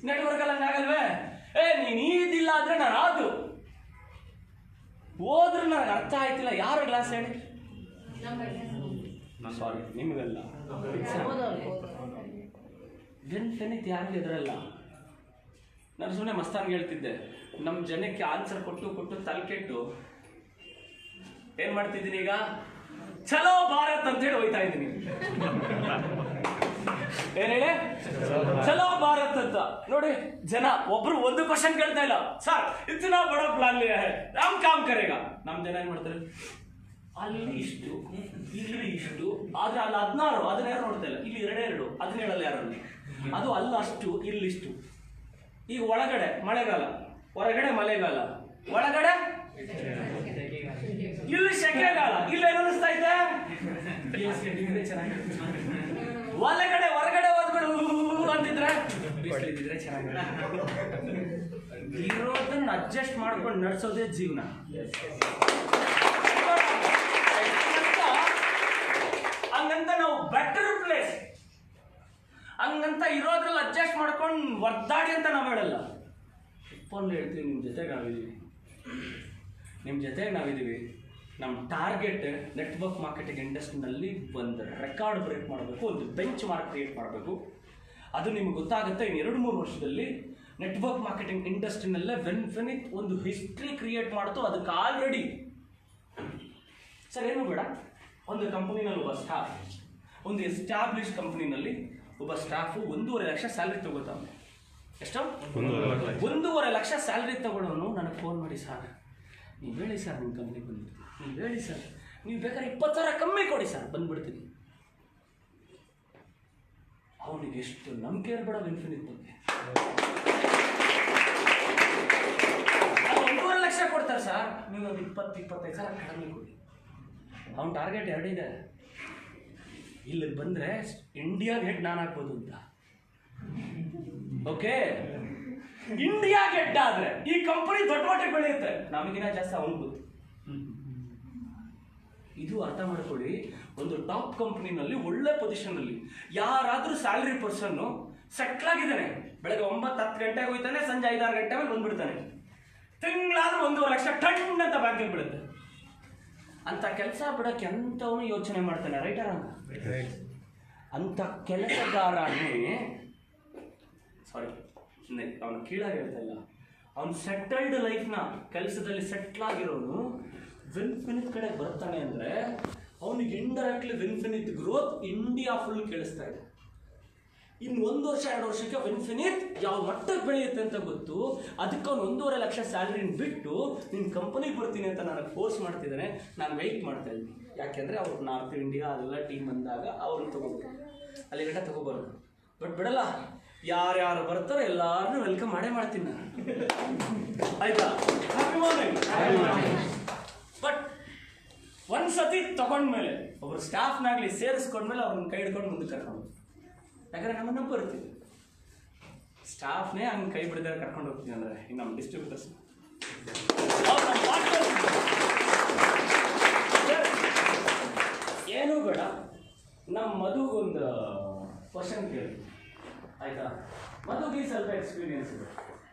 ನೆಟ್ವರ್ಕ್ ಅಲ್ಲಿ ಹಂಗಾಗಲ್ವೇ? ನೀನ್ ಇದಿಲ್ಲ ಅಂದ್ರೆ ನಾನು ಆದ್ರು ಹೋದ್ರೆ ನನಗೆ ಅರ್ಥ ಆಯ್ತಿಲ್ಲ. ಯಾರು ಗ್ಲಾಸ್ ಹೇಳಿ? ಸಾರಿ, ನಿಮಗಲ್ಲ. ಗಂಟೆನಿತ್ ಯಾರಿಗೆ ಎದುರಲ್ಲ. ನಾನು ಸುಮ್ಮನೆ ಮಸ್ತಾನ್ಗೆ ಹೇಳ್ತಿದ್ದೆ, ನಮ್ಮ ಜನಕ್ಕೆ ಆನ್ಸರ್ ಕೊಟ್ಟು ತಲೆ ಕೆಟ್ಟು ಏನ್ ಮಾಡ್ತಿದ್ದೀನಿ ಈಗ? ಚಲೋ ಭಾರತ್ ಅಂತ ಹೇಳಿ ಹೋಯ್ತಾ ಇದ್ದೀನಿ. ಏನ್ ಹೇಳಿ? ಚಲೋ ಭಾರತ್ ಅಂತ. ನೋಡಿ ಜನ ಒಬ್ರು ಒಂದು ಕ್ವಶನ್ ಕೇಳ್ತಾ ಇಲ್ಲ. ಸರ್ ಇतना बड़ा प्लान लिया है, हम काम करेगा. ನಮ್ ಜನ ಏನ್ ಮಾಡ್ತಾರೆ? ಅಲ್ಲಿ ಇಷ್ಟು, ಇಲ್ಲಿ ಇಷ್ಟು, ಆದ್ರೆ ಅಲ್ಲಿ 16, ಅದನ್ನ ಯಾರು ನೋಡ್ತಾ ಇಲ್ಲ. ಇಲ್ಲಿ 2 ಅದನ್ನ ಹೇಳಲ್ಲ ಯಾರಲ್ಲಿ. ಅದು ಅಲ್ಲ ಅಷ್ಟು, ಇಲ್ಲಿಷ್ಟು. ಈಗ ಒಳಗಡೆ ಮಳೆಗಾಲ, ಹೊರಗಡೆ ಮಳೆಗಾಲ, ಒಳಗಡೆ ಇಲ್ಲಿ ಸೆಕೆಗಾಲ. ಇಲ್ಲಿ ಏನು ಅನಿಸ್ತಾ ಇದೆ? ಒಳಗಡೆ ಹೊರಗಡೆ ಅಂತಿದ್ರೆ ಬಿಸಿಲಿದ್ರೆ ಚೆನ್ನಾಗಿ ಇರೋದನ್ನ ಅಡ್ಜಸ್ಟ್ ಮಾಡ್ಕೊಂಡು ನಡ್ಸೋದೇ ಜೀವನ. ಹಂಗಂತ ನಾವು ಬೆಟರ್ ಪ್ಲೇಸ್ ಹಂಗಂತ ಇರೋದ್ರಲ್ಲಿ ಅಡ್ಜಸ್ಟ್ ಮಾಡ್ಕೊಂಡು ಒದ್ದಾಡಿ ಅಂತ ನಾವು ಹೇಳಲ್ಲ. ಫೋನ್ ಹೇಳ್ತೀವಿ, ನಿಮ್ಮ ಜೊತೆಗೆ ನಾವಿದ್ದೀವಿ. ನಮ್ಮ ಟಾರ್ಗೆಟ್ ನೆಟ್ವರ್ಕ್ ಮಾರ್ಕೆಟಿಂಗ್ ಇಂಡಸ್ಟ್ರಿನಲ್ಲಿ ಒಂದು ರೆಕಾರ್ಡ್ ಬ್ರೇಕ್ ಮಾಡಬೇಕು, ಒಂದು ಬೆಂಚ್ ಮಾರ್ಕ್ ಕ್ರಿಯೇಟ್ ಮಾಡಬೇಕು. ಅದು ನಿಮ್ಗೆ ಗೊತ್ತಾಗುತ್ತೆ. ಇನ್ನು 2-3 ವರ್ಷದಲ್ಲಿ ನೆಟ್ವರ್ಕ್ ಮಾರ್ಕೆಟಿಂಗ್ ಇಂಡಸ್ಟ್ರಿನಲ್ಲೇ ವೆನ್ಫಿನಿತ್ ಒಂದು ಹಿಸ್ಟ್ರಿ ಕ್ರಿಯೇಟ್ ಮಾಡ್ತು. ಅದಕ್ಕೆ ಆಲ್ರೆಡಿ ಸರ್ ಏನು ಬೇಡ, ಒಂದು ಕಂಪನಿನಲ್ಲಿ ಒಬ್ಬ ಸ್ಟಾಫ್, ಒಂದು ಎಸ್ಟಾಬ್ಲಿಷ್ ಕಂಪನಿನಲ್ಲಿ ಒಬ್ಬ ಸ್ಟಾಫು 1.5 ಲಕ್ಷ ಸ್ಯಾಲ್ರಿ ತಗೋತಾವೆ. ಎಷ್ಟು? 1.5 ಲಕ್ಷ ಸ್ಯಾಲ್ರಿ ತಗೊಳ್ಳೋನು ನನಗೆ ಫೋನ್ ಮಾಡಿ, ಸರ್ ನೀವು ಹೇಳಿ ಸರ್, ನಿಮ್ಮ ಕಂಪ್ನಿ ಬಂದ್ಬಿಡ್ತೀನಿ. ನೀವು ಹೇಳಿ ಸರ್, ನೀವು ಬೇಕಾದ್ರೆ 20,000 ಕಮ್ಮಿ ಕೊಡಿ ಸರ್, ಬಂದ್ಬಿಡ್ತೀನಿ. ಅವನಿಗೆ ಎಷ್ಟು ನಂಬಿಕೆ ಇರಬೇಡ ವೆನ್ಫಿನಿತ್ ಬಗ್ಗೆ. 1.5 ಲಕ್ಷ ಕೊಡ್ತಾರೆ ಸರ್, ನೀವು ಒಂದು 20-25,000 ಕಡಿಮೆ ಕೊಡಿ. ಅವನ ಟಾರ್ಗೆಟ್ 2 ಇದೆ. ಇಲ್ಲಿ ಬಂದರೆ ಇಂಡಿಯಾಗೆ ಹೆಡ್ ನಾನು ಆಗ್ಬೋದು ಅಂತ. ಓಕೆ, ಇಂಡಿಯಾಗೆ ಹೆಡ್ ಆದ್ರೆ ಈ ಕಂಪನಿ ದೊಡ್ಡ ಮಟ್ಟಿಗೆ ಬೆಳೆಯುತ್ತೆ. ನಮಗಿನ ಜಾಸ್ತಿ ಅವನು ಗೊತ್ತು. ಇದು ಅರ್ಥ ಮಾಡ್ಕೊಳ್ಳಿ. ಒಂದು ಟಾಪ್ ಕಂಪ್ನಿನಲ್ಲಿ ಒಳ್ಳೆ ಪೊಸಿಷನ್ ಅಲ್ಲಿ ಯಾರಾದ್ರೂ ಸ್ಯಾಲರಿ ಪರ್ಸನ್ ಸೆಟ್ಲ್ ಆಗಿದ್ದಾನೆ, ಬೆಳಗ್ಗೆ 9-10 ಗಂಟೆಗೆ ಹೋಗ್ತಾನೆ, ಸಂಜೆ 5-6 ಗಂಟೆ ಮೇಲೆ ಬಂದ್ಬಿಡ್ತಾನೆ. ತಿಂಗಳಾದ್ರೂ 1.5 ಲಕ್ಷ ಟನ್ ಅಂತ ಬ್ಯಾಂಕಿಗೆ ಬೀಳುತ್ತೆ. ಅಂತ ಕೆಲಸ ಬಿಡಕ್ಕೆ ಎಂತವನು ಯೋಚನೆ ಮಾಡ್ತಾನೆ. ರೈಟರ್ ಅಂತ ಅಂತ ಕೆಲಸಗಾರನೇ, ಸಾರಿ ಅವನು ಕೀಳಾಗಿ ಹೇಳ್ತಾ ಇಲ್ಲ, ಅವನು ಸೆಟಲ್ಡ್ ಲೈಫ್ನ ಕೆಲಸದಲ್ಲಿ ಸೆಟ್ಲ್ ಆಗಿರೋನು ವೆನ್ಫಿನಿತ್ ಕಡೆ ಬರ್ತಾನೆ ಅಂದ್ರೆ ಅವನಿಗೆ ಇಂಡೈರೆಕ್ಟ್ಲಿ ವೆನ್ಫಿನಿತ್ ಗ್ರೋತ್ ಇಂಡಿಯಾ ಫುಲ್ ಕೇಳಿಸ್ತಾ ಇದೆ. ಇನ್ನು 1 ವರ್ಷ 2 ವರ್ಷಕ್ಕೆ ವೆನ್ಫಿನಿತ್ ಯಾವ ಮಟ್ಟಕ್ಕೆ ಬೆಳೆಯುತ್ತೆ ಅಂತ ಗೊತ್ತು. ಅದಕ್ಕೆ ಅವ್ನು 1.5 ಲಕ್ಷ ಸ್ಯಾಲ್ರಿನ ಬಿಟ್ಟು ನಿನ್ನ ಕಂಪನಿಗೆ ಬರ್ತೀನಿ ಅಂತ ನನಗೆ ಫೋರ್ಸ್ ಮಾಡ್ತಿದ್ದಾನೆ. ನಾನು ವೆಯ್ಟ್ ಮಾಡ್ತಾ ಇದ್ದೀನಿ. ಯಾಕೆಂದರೆ ಅವ್ರು ನಾರ್ತ್ ಇಂಡಿಯಾ ಅದೆಲ್ಲ ಟೀಮ್ ಬಂದಾಗ ಅವ್ರನ್ನ ತಗೋಬೇಕು, ಅಲ್ಲಿ ಗಂಟ ತಗೋಬಾರ್ದು. ಬಟ್ ಬಿಡಲ್ಲ, ಯಾರ್ಯಾರು ಬರ್ತಾರೋ ಎಲ್ಲಾರನ್ನೂ ವೆಲ್ಕಮ್ ಮಾಡೇ ಮಾಡ್ತೀನಿ ನಾನು. ಆಯ್ತಾ? Happy morning. ಬಟ್ ಒಂದ್ಸತಿ ತಗೊಂಡ್ಮೇಲೆ ಒಬ್ರು ಸ್ಟಾಫ್ನಾಗ್ಲಿ ಸೇರಿಸ್ಕೊಂಡ್ಮೇಲೆ ಅವ್ರನ್ನ ಕೈ ಹಿಡ್ಕೊಂಡು ಮುಂದೆ ಕರ್ಕೊಂಡು, ಯಾಕಂದ್ರೆ ನಮ್ಮನ್ನ ಬರ್ತೀವಿ. ಸ್ಟಾಫ್ನೇ ಹಂಗೆ ಕೈ ಬಿಡದಾರೆ ಕರ್ಕೊಂಡು ಹೋಗ್ತೀವಿ ಅಂದರೆ ಇನ್ನು ನಮ್ಮ ಡಿಸ್ಟ್ರಿಬ್ಯೂಟರ್ಸ್ ಏನೂ ಬೇಡ. ನಮ್ಮ ಮದುಗೊಂದು ಕ್ವಶನ್ ಕೇಳಿ, ಆಯ್ತಾ? ಮದುಗೆ ಸ್ವಲ್ಪ ಎಕ್ಸ್ಪೀರಿಯನ್ಸ್ ಇದೆ.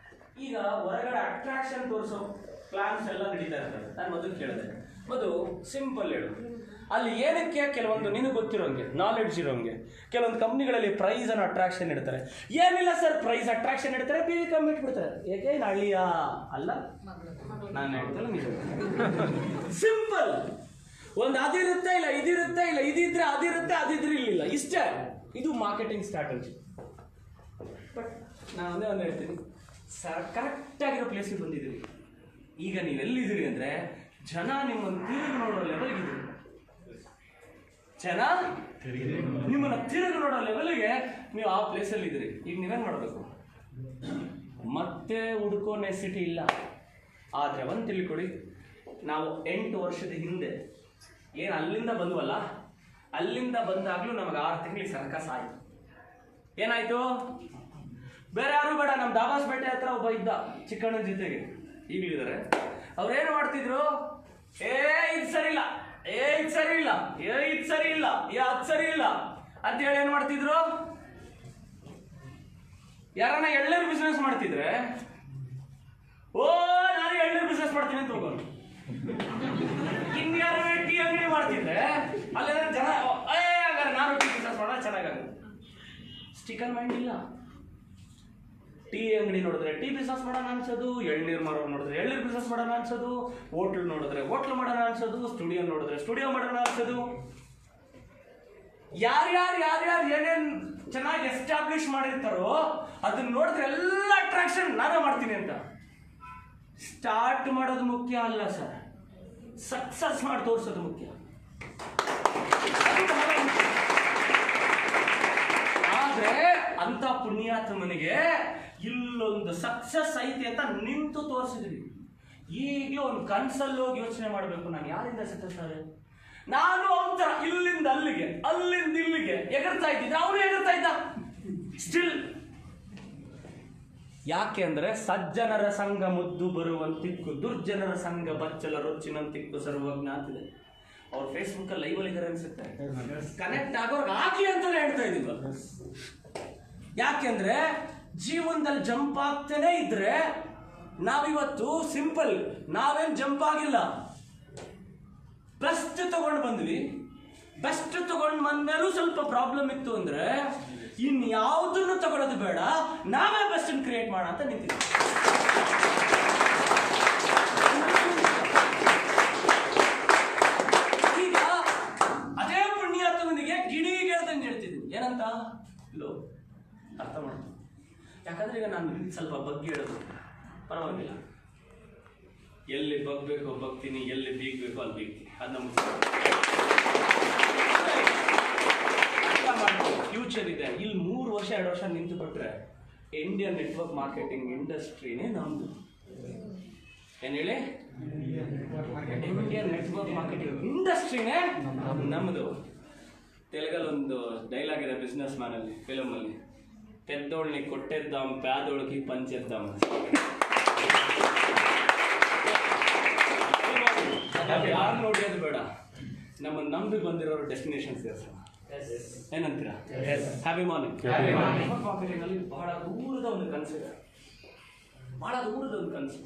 ಈಗ ಹೊರಗಡೆ ಅಟ್ರಾಕ್ಷನ್ ತೋರಿಸೋ ಪ್ಲಾನ್ಸ್ ಎಲ್ಲ ನಡೀತಾ ಇರ್ತಾರೆ. ನಾನು ಮದುವೆ ಕೇಳಿದೆ, ಮದು ಸಿಂಪಲ್ ಹೇಳು, ಅಲ್ಲಿ ಏನಕ್ಕೆ ಕೆಲವೊಂದು ನಿನಗೆ ಗೊತ್ತಿರೋಂಗೆ ನಾಲೆಡ್ಜ್ ಇರೋಂಗೆ ಕೆಲವೊಂದು ಕಂಪ್ನಿಗಳಲ್ಲಿ ಪ್ರೈಸ್ ಅನ್ನು ಅಟ್ರಾಕ್ಷನ್ ಇಡ್ತಾರೆ. ಏನಿಲ್ಲ ಸರ್, ಪ್ರೈಸ್ ಅಟ್ರಾಕ್ಷನ್ ಇಡ್ತಾರೆ, ಬೇಗ ಕಮ್ಮಿ ಇಟ್ಬಿಡ್ತಾರೆ. ಏಕೆ ಹಳ್ಳಿಯ ಅಲ್ಲ, ನಾನು ಹೇಳ್ತಲ್ಲ ನೀವು ಸಿಂಪಲ್. ಒಂದು ಅದಿರುತ್ತೆ ಇಲ್ಲ ಇದಿರುತ್ತೆ, ಇಲ್ಲ ಇದಿದ್ರೆ ಅದಿರುತ್ತೆ, ಅದಿದ್ರೆ ಇಲ್ಲಿಲ್ಲ, ಇಷ್ಟೇ. ಇದು ಮಾರ್ಕೆಟಿಂಗ್ ಸ್ಟ್ರಾಟಜಿ. ಬಟ್ ನಾನು ಒಂದು ಹೇಳ್ತೀನಿ ಸರ್, ಕರೆಕ್ಟಾಗಿರೋ ಪ್ಲೇಸಿಗೆ ಬಂದಿದ್ದೀರಿ. ಈಗ ನೀವು ಎಲ್ಲಿದ್ದೀರಿ ಅಂದರೆ ಜನ ನಿಮ್ಮನ್ನು ತಿರುಗಿ ನೋಡೋ ಲೆವೆಲ್ಗಿದ್ದೀರಿ. ಜನ ನಿಮ್ಮನ್ನು ತಿರುಗಿ ನೋಡೋ ಲೆವೆಲ್ಗೆ ನೀವು ಆ ಪ್ಲೇಸಲ್ಲಿ ಇದ್ದೀರಿ. ಈಗ ನೀವೇನು ಮಾಡಬೇಕು? ಮತ್ತೆ ಹುಡುಕೋ ನೆಸಿಟಿ ಇಲ್ಲ. ಆದರೆ ಒಂದು ತಿಳ್ಕೊಳ್ಳಿ, ನಾವು 8 ವರ್ಷದ ಹಿಂದೆ ಏನು ಅಲ್ಲಿಂದ ಬಂದ್ವಲ್ಲ, ಅಲ್ಲಿಂದ ಬಂದಾಗಲೂ ನಮಗೆ 6 ತಿಂಗಳಿಗೆ ಸರ್ಕಸ್ ಆಯಿತು. ಏನಾಯಿತು? ಬೇರೆ ಯಾರು ಬೇಡ, ನಮ್ಮ ದಾಬಾಸ್ ಬೇಟೆ ಹತ್ರ ಒಬ್ಬ ಇದ್ದ ಚಿಕ್ಕಣ್ಣನ ಜೊತೆಗೆ, ಈಗಲಿದ್ದಾರೆ. ಅವ್ರೇನು ಮಾಡ್ತಿದ್ರು? ಇದು ಸರಿ ಇಲ್ಲ, ಇದು ಸರಿ ಇಲ್ಲ, ಇದು ಸರಿ ಇಲ್ಲ, ಅದು ಸರಿ ಇಲ್ಲ ಅಂತ ಹೇಳಿ ಏನು ಮಾಡ್ತಿದ್ರು? ಯಾರನ್ನ ಎಳ್ಳೀರು ಬಿಸ್ನೆಸ್ ಮಾಡ್ತಿದ್ರೆ, ಓ ನಾನು ಎಳ್ಳೀರು ಬಿಸ್ನೆಸ್ ಮಾಡ್ತೀನಿ ಅಂತ ಹೋಗೋನು. ಇನ್ಯಾರ ಟೀ ಅಂಗಡಿ ಮಾಡ್ತಿದ್ರೆ ಅಲ್ಲಿ ಜನ ಹಾಗಾದ್ರೆ ನಾನು ಟೀ ಬಿಸ್ನೆಸ್ ಮಾಡೋಣ ಚೆನ್ನಾಗಾಗುತ್ತೆ. ಸ್ಟಿಕರ್ ಮೈಂಡ್ ಇಲ್ಲ. ಟೀ ಅಂಗಡಿ ನೋಡಿದ್ರೆ ಟೀ ಬಿಸ್ನೆಸ್ ಮಾಡೋಣ ಅನ್ಸೋದು, ಎಳ್ನೀರು ಮಾರೋರು ನೋಡಿದ್ರೆ ಎಳ್ನೀರು ಬಿಸ್ನೆಸ್ ಮಾಡೋಣ ಅನ್ಸೋದು, ಹೋಟ್ಲ್ ನೋಡಿದ್ರೆ ಹೋಟ್ಲ್ ಮಾಡೋಣ ಅನ್ಸೋದು, ಸ್ಟುಡಿಯೋ ನೋಡಿದ್ರೆ ಸ್ಟುಡಿಯೋ ಮಾಡೋಣ ಅನ್ಸೋದು. ಯಾರ್ಯಾರು ಏನೇನ್ ಚೆನ್ನಾಗಿ ಎಸ್ಟಾಬ್ಲಿಷ್ ಮಾಡಿರ್ತಾರೋ ಅದನ್ನ ನೋಡಿದ್ರೆ ಎಲ್ಲ ಅಟ್ರಾಕ್ಷನ್ ನಾನೇ ಮಾಡ್ತೀನಿ ಅಂತ. ಸ್ಟಾರ್ಟ್ ಮಾಡೋದು ಮುಖ್ಯ ಅಲ್ಲ ಸರ್, ಸಕ್ಸಸ್ ಮಾಡಿ ತೋರಿಸೋದು ಮುಖ್ಯ. ಆದ್ರೆ ಅಂತ ಪುಣ್ಯಾತ್ಮನಿಗೆ ಇಲ್ಲೊಂದು ಸಕ್ಸಸ್ ಐತಿ ಅಂತ ನಿಂತು ತೋರಿಸಿದ್ರಿ. ಈಗಲೂ ಒಂದು ಕನ್ಸಲ್ಲಿ ಹೋಗಿ ಯೋಚನೆ ಮಾಡಬೇಕು, ನಾನು ಯಾರಿಂದ ಸಕ್ಸಸ್ ಆದ್ರೆ. ನಾನು ಒಂಥರ ಇಲ್ಲಿಂದ ಅಲ್ಲಿಗೆ ಅಲ್ಲಿಂದ ಇಲ್ಲಿಗೆ ಎಗರ್ತಾ ಇದ್ದಿದ್ರೆ ಅವನು ಎಗರ್ತಾ ಇದ್ದ ಸ್ಟಿಲ್. ಯಾಕೆ ಅಂದ್ರೆ ಸಜ್ಜನರ ಸಂಘ ಮುದ್ದು ಬರುವಂತಿಕ್ಕು, ದುರ್ಜನರ ಸಂಘ ಬಚ್ಚಲ ರೊಚ್ಚಿನಂತಿಕ್ಕು ಸರ್ವಜ್ಞ ಅಂತಿದೆ. ಅವ್ರು ಫೇಸ್ಬುಕ್ ಅಲ್ಲಿ ಲೈವ್ ಅಲ್ಲಿ ಇದಾರೆ ಅನ್ಸುತ್ತೆ. ಕನೆಕ್ಟ್ ಆಗೋರ್ಗೆ ಆಗ್ಲಿ ಅಂತಾನೆ ಹೇಳ್ತಾ ಇದೀವಿ. ಯಾಕೆಂದ್ರೆ ಜೀವನದಲ್ಲಿ ಜಂಪ್ ಆಗ್ತಾನೆ ಇದ್ರೆ, ನಾವಿವತ್ತು ಸಿಂಪಲ್ ನಾವೇನ್ ಜಂಪ್ ಆಗಿಲ್ಲ, ಬೆಸ್ಟ್ ತಗೊಂಡು ಬಂದ್ವಿ. ಬೆಸ್ಟ್ ತಗೊಂಡು ಬಂದ್ಮೇಲೂ ಸ್ವಲ್ಪ ಪ್ರಾಬ್ಲಮ್ ಇತ್ತು ಅಂದ್ರೆ ಇನ್ಯಾವುದನ್ನು ತಗೊಳ್ಳೋದು ಬೇಡ, ನಾವೇ ಬೆಸ್ಟ್ ಕ್ರಿಯೇಟ್ ಮಾಡೋಣ ಅಂತ ನಿಂತಿದ್ವಿ. ಈಗ ಅದೇ ಪುಣ್ಯಾತ್ಮನಿಗೆ ಗಿಡಿಗೆಳ್ದಂಗೆ ಹೇಳ್ತಿದ್ದೀನಿ. ಏನಂತ ಲೋ ಅರ್ಥ ಮಾಡ್ತೀನಿ. ಯಾಕಂದ್ರೆ ಈಗ ನಾನು ಸ್ವಲ್ಪ ಬಗ್ಗೆ ಹೇಳೋದು ಪರವಾಗಿಲ್ಲ, ಎಲ್ಲಿ ಬಗ್ಬೇಕೋ ಬಗ್ತೀನಿ, ಎಲ್ಲಿ ಬೀಗ್ಬೇಕೋ ಅಲ್ಲಿ ಬೀಗ್ತೀನಿ. ಅದನ್ನ ಫ್ಯೂಚರ್ ಇದೆ. ಇಲ್ಲಿ 3 ವರ್ಷ 2 ವರ್ಷ ನಿಂತು ಬಿಟ್ರೆ ಇಂಡಿಯನ್ ನೆಟ್ವರ್ಕ್ ಮಾರ್ಕೆಟಿಂಗ್ ಇಂಡಸ್ಟ್ರಿನೇ ನಮ್ದು. ಏನ್ ಹೇಳಿ? ಇಂಡಿಯನ್ ನೆಟ್ವರ್ಕ್ ಮಾರ್ಕೆಟಿಂಗ್ ಇಂಡಸ್ಟ್ರಿನೇ ನಮ್ದು. ತೆಲುಗಲ್ಲಿ ಒಂದು ಡೈಲಾಗ್ ಇದೆ ಬಿಸ್ನೆಸ್ ಮ್ಯಾನ್ ಅಲ್ಲಿ, ಫಿಲಮ್ ಅಲ್ಲಿ, ತೆದ್ದೋಳ್ನಿ ಕೊಟ್ಟಿದ್ದಾಮ್ ಪ್ಯಾದೊಳಗಿ ಪಂಚೆದ್ದಾಮ್. ಯಾರು ನೋಡಿಯೋದು ಬೇಡ, ನಮ್ಮನ್ನು ನಂಬಿ ಬಂದಿರೋರು ಡೆಸ್ಟಿನೇಷನ್ ಸೇರಿಸ. ಏನಂತೀರಾ? Happy morning. ಮಾರ್ಕೆಟಿಂಗಲ್ಲಿ ಬಹಳ ದೂರದ ಒಂದು ಕನಸು ಇದೆ, ಬಹಳ ದೂರದ ಒಂದು ಕನಸು.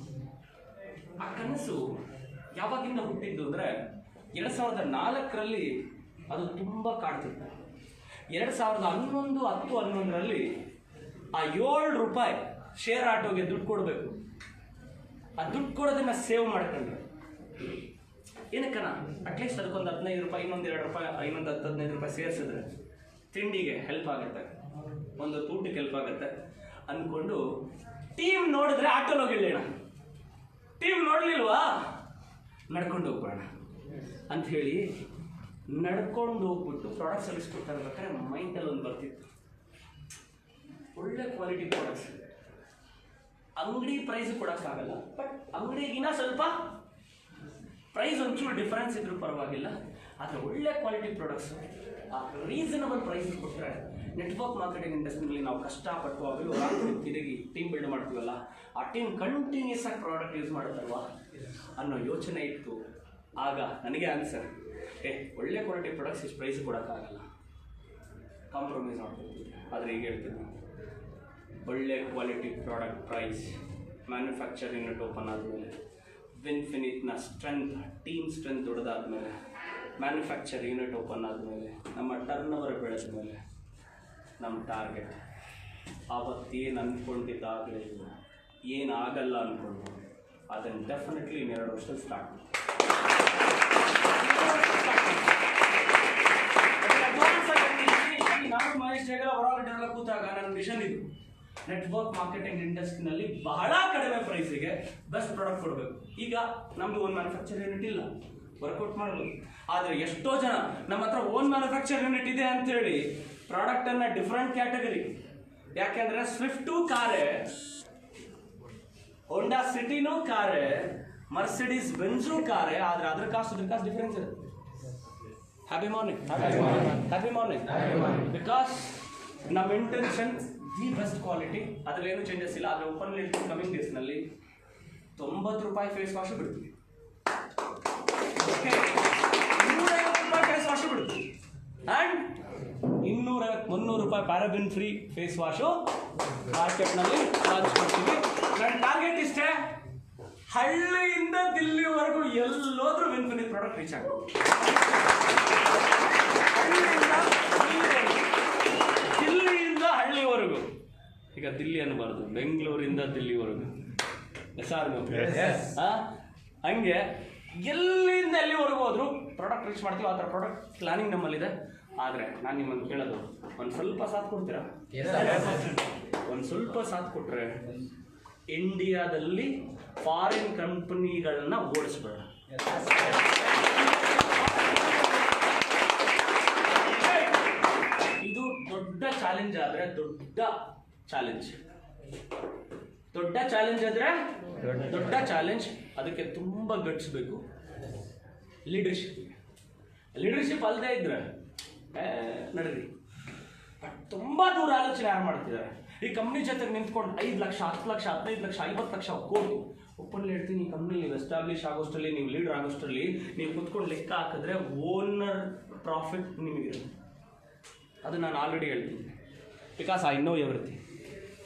ಆ ಕನಸು ಯಾವಾಗಿಂದ ಹುಟ್ಟಿದ್ದು ಅಂದ್ರೆ 2004ರಲ್ಲಿ ಅದು ತುಂಬಾ ಕಾಡ್ತಿತ್ತು. 2011, 10-11ರಲ್ಲಿ ಆ 7 ರೂಪಾಯಿ ಶೇರ್ ಆಟೋಗೆ ದುಡ್ಡು ಕೊಡಬೇಕು. ಆ ದುಡ್ಡು ಕೊಡೋದನ್ನ ಸೇವ್ ಮಾಡ್ಕೊಂಡ್ರೆ ಏನಕ್ಕನ ಅಟ್ಲೀಸ್ಟ್ ಅದಕ್ಕೊಂದು 15 ರೂಪಾಯಿ, ಇನ್ನೊಂದು 2 ರೂಪಾಯಿ, ಇನ್ನೊಂದು 10-15 ರೂಪಾಯಿ ಸೇರಿಸಿದ್ರೆ ತಿಂಡಿಗೆ ಹೆಲ್ಪ್ ಆಗುತ್ತೆ, ಒಂದು ಊಟಕ್ಕೆ ಹೆಲ್ಪ್ ಆಗುತ್ತೆ ಅಂದ್ಕೊಂಡು ಟೀಮ್ ನೋಡಿದ್ರೆ ಆಟೋಲ್ ಹೋಗಿಳ್ಳೋಣ, ಟೀಮ್ ನೋಡ್ಲಿಲ್ವಾ ನಡ್ಕೊಂಡು ಹೋಗ್ಬೇಡ ಅಂತ ಹೇಳಿ ನಡ್ಕೊಂಡು ಹೋಗ್ಬಿಟ್ಟು ಪ್ರಾಡಕ್ಟ್ ಸರ್ವಿಸ್ ಕೊಡ್ತಾ ಇರ್ಬೇಕಾದ್ರೆ ಮೈಂಡಲ್ಲಿ ಒಂದು ಬರ್ತಿತ್ತು, ಒಳ್ಳೆ ಕ್ವಾಲಿಟಿ ಪ್ರಾಡಕ್ಟ್ಸ್. ಅಂಗಡಿ ಪ್ರೈಸ್ ಕೊಡೋಕ್ಕಾಗಲ್ಲ, ಬಟ್ ಅಂಗಡಿಗಿನ ಸ್ವಲ್ಪ ಪ್ರೈಸ್ ಒಂಚೂರು ಡಿಫರೆನ್ಸ್ ಇದ್ರೂ ಪರವಾಗಿಲ್ಲ, ಆದರೆ ಒಳ್ಳೆ ಕ್ವಾಲಿಟಿ ಪ್ರಾಡಕ್ಟ್ಸು ಆ ರೀಸನಬಲ್ ಪ್ರೈಸ್ ಕೊಟ್ಟರೆ ನೆಟ್ವರ್ಕ್ ಮಾರ್ಕೆಟಿಂಗ್ ಇಂಡಸ್ಟ್ರಿಯಲ್ಲಿ ನಾವು ಕಷ್ಟಪಟ್ಟು ಅವೆಲ್ಲ ತಿರುಗಿ ಟೀಮ್ ಬಿಲ್ಡ್ ಮಾಡ್ತೀವಲ್ಲ, ಆ ಟೀಮ್ ಕಂಟಿನ್ಯೂಸ್ ಆಗಿ ಪ್ರಾಡಕ್ಟ್ ಯೂಸ್ ಮಾಡುತ್ತಲ್ವ ಅನ್ನೋ ಯೋಚನೆ ಇತ್ತು. ಆಗ ನನಗೆ ಆನ್ಸರ್, ಒಳ್ಳೆ ಕ್ವಾಲಿಟಿ ಪ್ರಾಡಕ್ಟ್ಸ್ ಇಷ್ಟು ಪ್ರೈಸ್ ಕೊಡೋಕ್ಕಾಗಲ್ಲ, ಕಾಂಪ್ರಮೈಸ್ ಮಾಡ್ಕೊಳ್ತಿದ್ದೆ. ಆದರೆ ಈಗ ಹೇಳ್ತೀನಿ, ಒಳ್ಳೆ quality product price manufacture unit open ಆದಮೇಲೆ, ವಿನ್ಫಿನಿಟ್ನ strength, team strength ದೊಡ್ಡದಾದ್ಮೇಲೆ, manufacture unit open ಆದಮೇಲೆ, ನಮ್ಮ ಟರ್ನ್ ಓವರ್ ಬೆಳೆದ ಮೇಲೆ ನಮ್ಮ ಟಾರ್ಗೆಟ್ ಆವತ್ತೇನು ಅಂದ್ಕೊಂಡಿದ್ದಾಗಲಿಲ್ಲ, ಏನಾಗಲ್ಲ ಅಂದ್ಕೊಂಡು ಅದನ್ನು ಡೆಫಿನೆಟ್ಲಿ 2 ವರ್ಷದಲ್ಲಿ ಸ್ಟಾರ್ಟ್ ಮಾಡಿ. ನಾನು ಮಹೇಶ್ ಜಗಳ ಹೊರಗಡೆಲ್ಲ ಕೂತಾಗ ನನ್ನ ವಿಷನ್ ಇದು, ನೆಟ್ವರ್ಕ್ ಮಾರ್ಕೆಟಿಂಗ್ ಇಂಡಸ್ಟ್ರಿನಲ್ಲಿ ಬಹಳ ಕಡಿಮೆ ಪ್ರೈಸಿಗೆ ಬೆಸ್ಟ್ ಪ್ರಾಡಕ್ಟ್ ಕೊಡಬೇಕು. ಈಗ ನಮ್ದು ಓನ್ ಮ್ಯಾನುಫ್ಯಾಕ್ಚರ್ ಯೂನಿಟ್ ಇಲ್ಲ, ವರ್ಕೌಟ್ ಮಾಡಬಹುದು. ಆದರೆ ಎಷ್ಟೋ ಜನ ನಮ್ಮ ಹತ್ರ ಓನ್ ಮ್ಯಾನುಫ್ಯಾಕ್ಚರ್ ಯೂನಿಟ್ ಇದೆ ಅಂತೇಳಿ ಪ್ರಾಡಕ್ಟನ್ನು ಡಿಫ್ರೆಂಟ್ ಕ್ಯಾಟಗರಿ, ಯಾಕೆಂದ್ರೆ ಸ್ವಿಫ್ಟು ಕಾರೇ, ಹೋಂಡಾ ಸಿಟಿನೂ ಕಾರೇ, ಮರ್ಸಿಡೀಸ್ ಬೆಂಜು ಕಾರೇ, ಆದರೆ ಅದ್ರ ಕಾಸ್ಟ್ ಡಿಫರೆನ್ಸ್ ಇದೆ. Happy morning, happy morning. Because ನಮ್ಮ ಇಂಟೆನ್ಷನ್ ದಿ ಬೆಸ್ಟ್ ಕ್ವಾಲಿಟಿ, ಅದ್ರಲ್ಲಿ ಏನು ಚೇಂಜಸ್ ಇಲ್ಲ. ಆದರೆ ಓಪನ್ ಕಮಿಂಗ್ ಡೇಸ್ನಲ್ಲಿ 90 ರೂಪಾಯಿ ಫೇಸ್ ವಾಶ್ ಬಿಡ್ತೀವಿ, 250 ರೂಪಾಯಿ ಫೇಸ್ ವಾಶ್ ಬಿಡ್ತೀವಿ, ಆ್ಯಂಡ್ 250-300 ರೂಪಾಯಿ ಪ್ಯಾರಾಬಿನ್ ಫ್ರೀ ಫೇಸ್ ವಾಶು ಮಾರ್ಕೆಟ್ನಲ್ಲಿ ಲಾಂಚ್ ಮಾಡ್ತೀವಿ. ನನ್ನ ಟಾರ್ಗೆಟ್ ಇಷ್ಟೇ, ಹಳ್ಳಿಯಿಂದ ದಿಲ್ಲಿವರೆಗೂ ಎಲ್ಲೋದ್ರೂ ವಿನ್ಫಿನಿಟ್ ಪ್ರಾಡಕ್ಟ್ ರೀಚ್ ಆಗ್ಬೋದು. ದಿಲ್ಲಿಯಿಂದ ಹಳ್ಳಿವರೆಗೂ, ಈಗ ದಿಲ್ಲಿ ಅನ್ನಬಾರ್ದು, ಬೆಂಗಳೂರಿಂದ ದಿಲ್ಲಿವರೆಗೂ. ಹಂಗೆ ಎಲ್ಲಿಂದ ಎಲ್ಲಿವರೆಗೂ ಹೋದ್ರು ಪ್ರಾಡಕ್ಟ್ ರೀಚ್ ಮಾಡ್ತೀವಿ. ಆ ಥರ ಪ್ರಾಡಕ್ಟ್ ಪ್ಲಾನಿಂಗ್ ನಮ್ಮಲ್ಲಿದೆ. ಆದರೆ ನಾನು ನಿಮ್ಮನ್ನು ಕೇಳೋದು, ಒಂದು ಸ್ವಲ್ಪ ಸಾಥ್ ಕೊಡ್ತೀರಾ? ಒಂದು ಸ್ವಲ್ಪ ಸಾಥ್ ಕೊಟ್ಟರೆ ಇಂಡಿಯಾದಲ್ಲಿ ಫಾರಿನ್ ಕಂಪನಿಗಳನ್ನ ಓಡಿಸ್ಬೇಡ. ಇದು ದೊಡ್ಡ ಚಾಲೆಂಜ್ ಆದರೆ ದೊಡ್ಡ ಚಾಲೆಂಜ್ ಆದರೆ ದೊಡ್ಡ ಚಾಲೆಂಜ್. ಅದಕ್ಕೆ ತುಂಬ ಗಟ್ಸ್ಬೇಕು. ಲೀಡರ್ಶಿಪ್ ಅಲ್ಲದೆ ಇದ್ರೆ ನಡ್ರಿ. ಬಟ್ ತುಂಬ ದೂರ ಆಲೋಚನೆ ಯಾರು ಮಾಡ್ತಿದ್ದಾರೆ? ಈ ಕಂಪ್ನಿ ಜೊತೆಗೆ ನಿಂತ್ಕೊಂಡು 5 ಲಕ್ಷ 10 ಲಕ್ಷ 15 ಲಕ್ಷ 50 ಲಕ್ಷ ಕೋಟಿ ಒಪ್ಪಲ್ಲಿ ಹೇಳ್ತೀನಿ. ಈ ಕಂಪ್ನಿ ನೀವು ಎಸ್ಟಾಬ್ಲಿಷ್ ಆಗೋಷ್ಟರಲ್ಲಿ, ನೀವು ಲೀಡರ್ ಆಗೋಷ್ಟರಲ್ಲಿ ನೀವು ಕುತ್ಕೊಂಡು ಲೆಕ್ಕ ಹಾಕಿದ್ರೆ ಓನರ್ ಪ್ರಾಫಿಟ್ ನಿಮಗಿರುತ್ತೆ. ಅದು ನಾನು ಆಲ್ರೆಡಿ ಹೇಳ್ತೀನಿ. Because I know everything.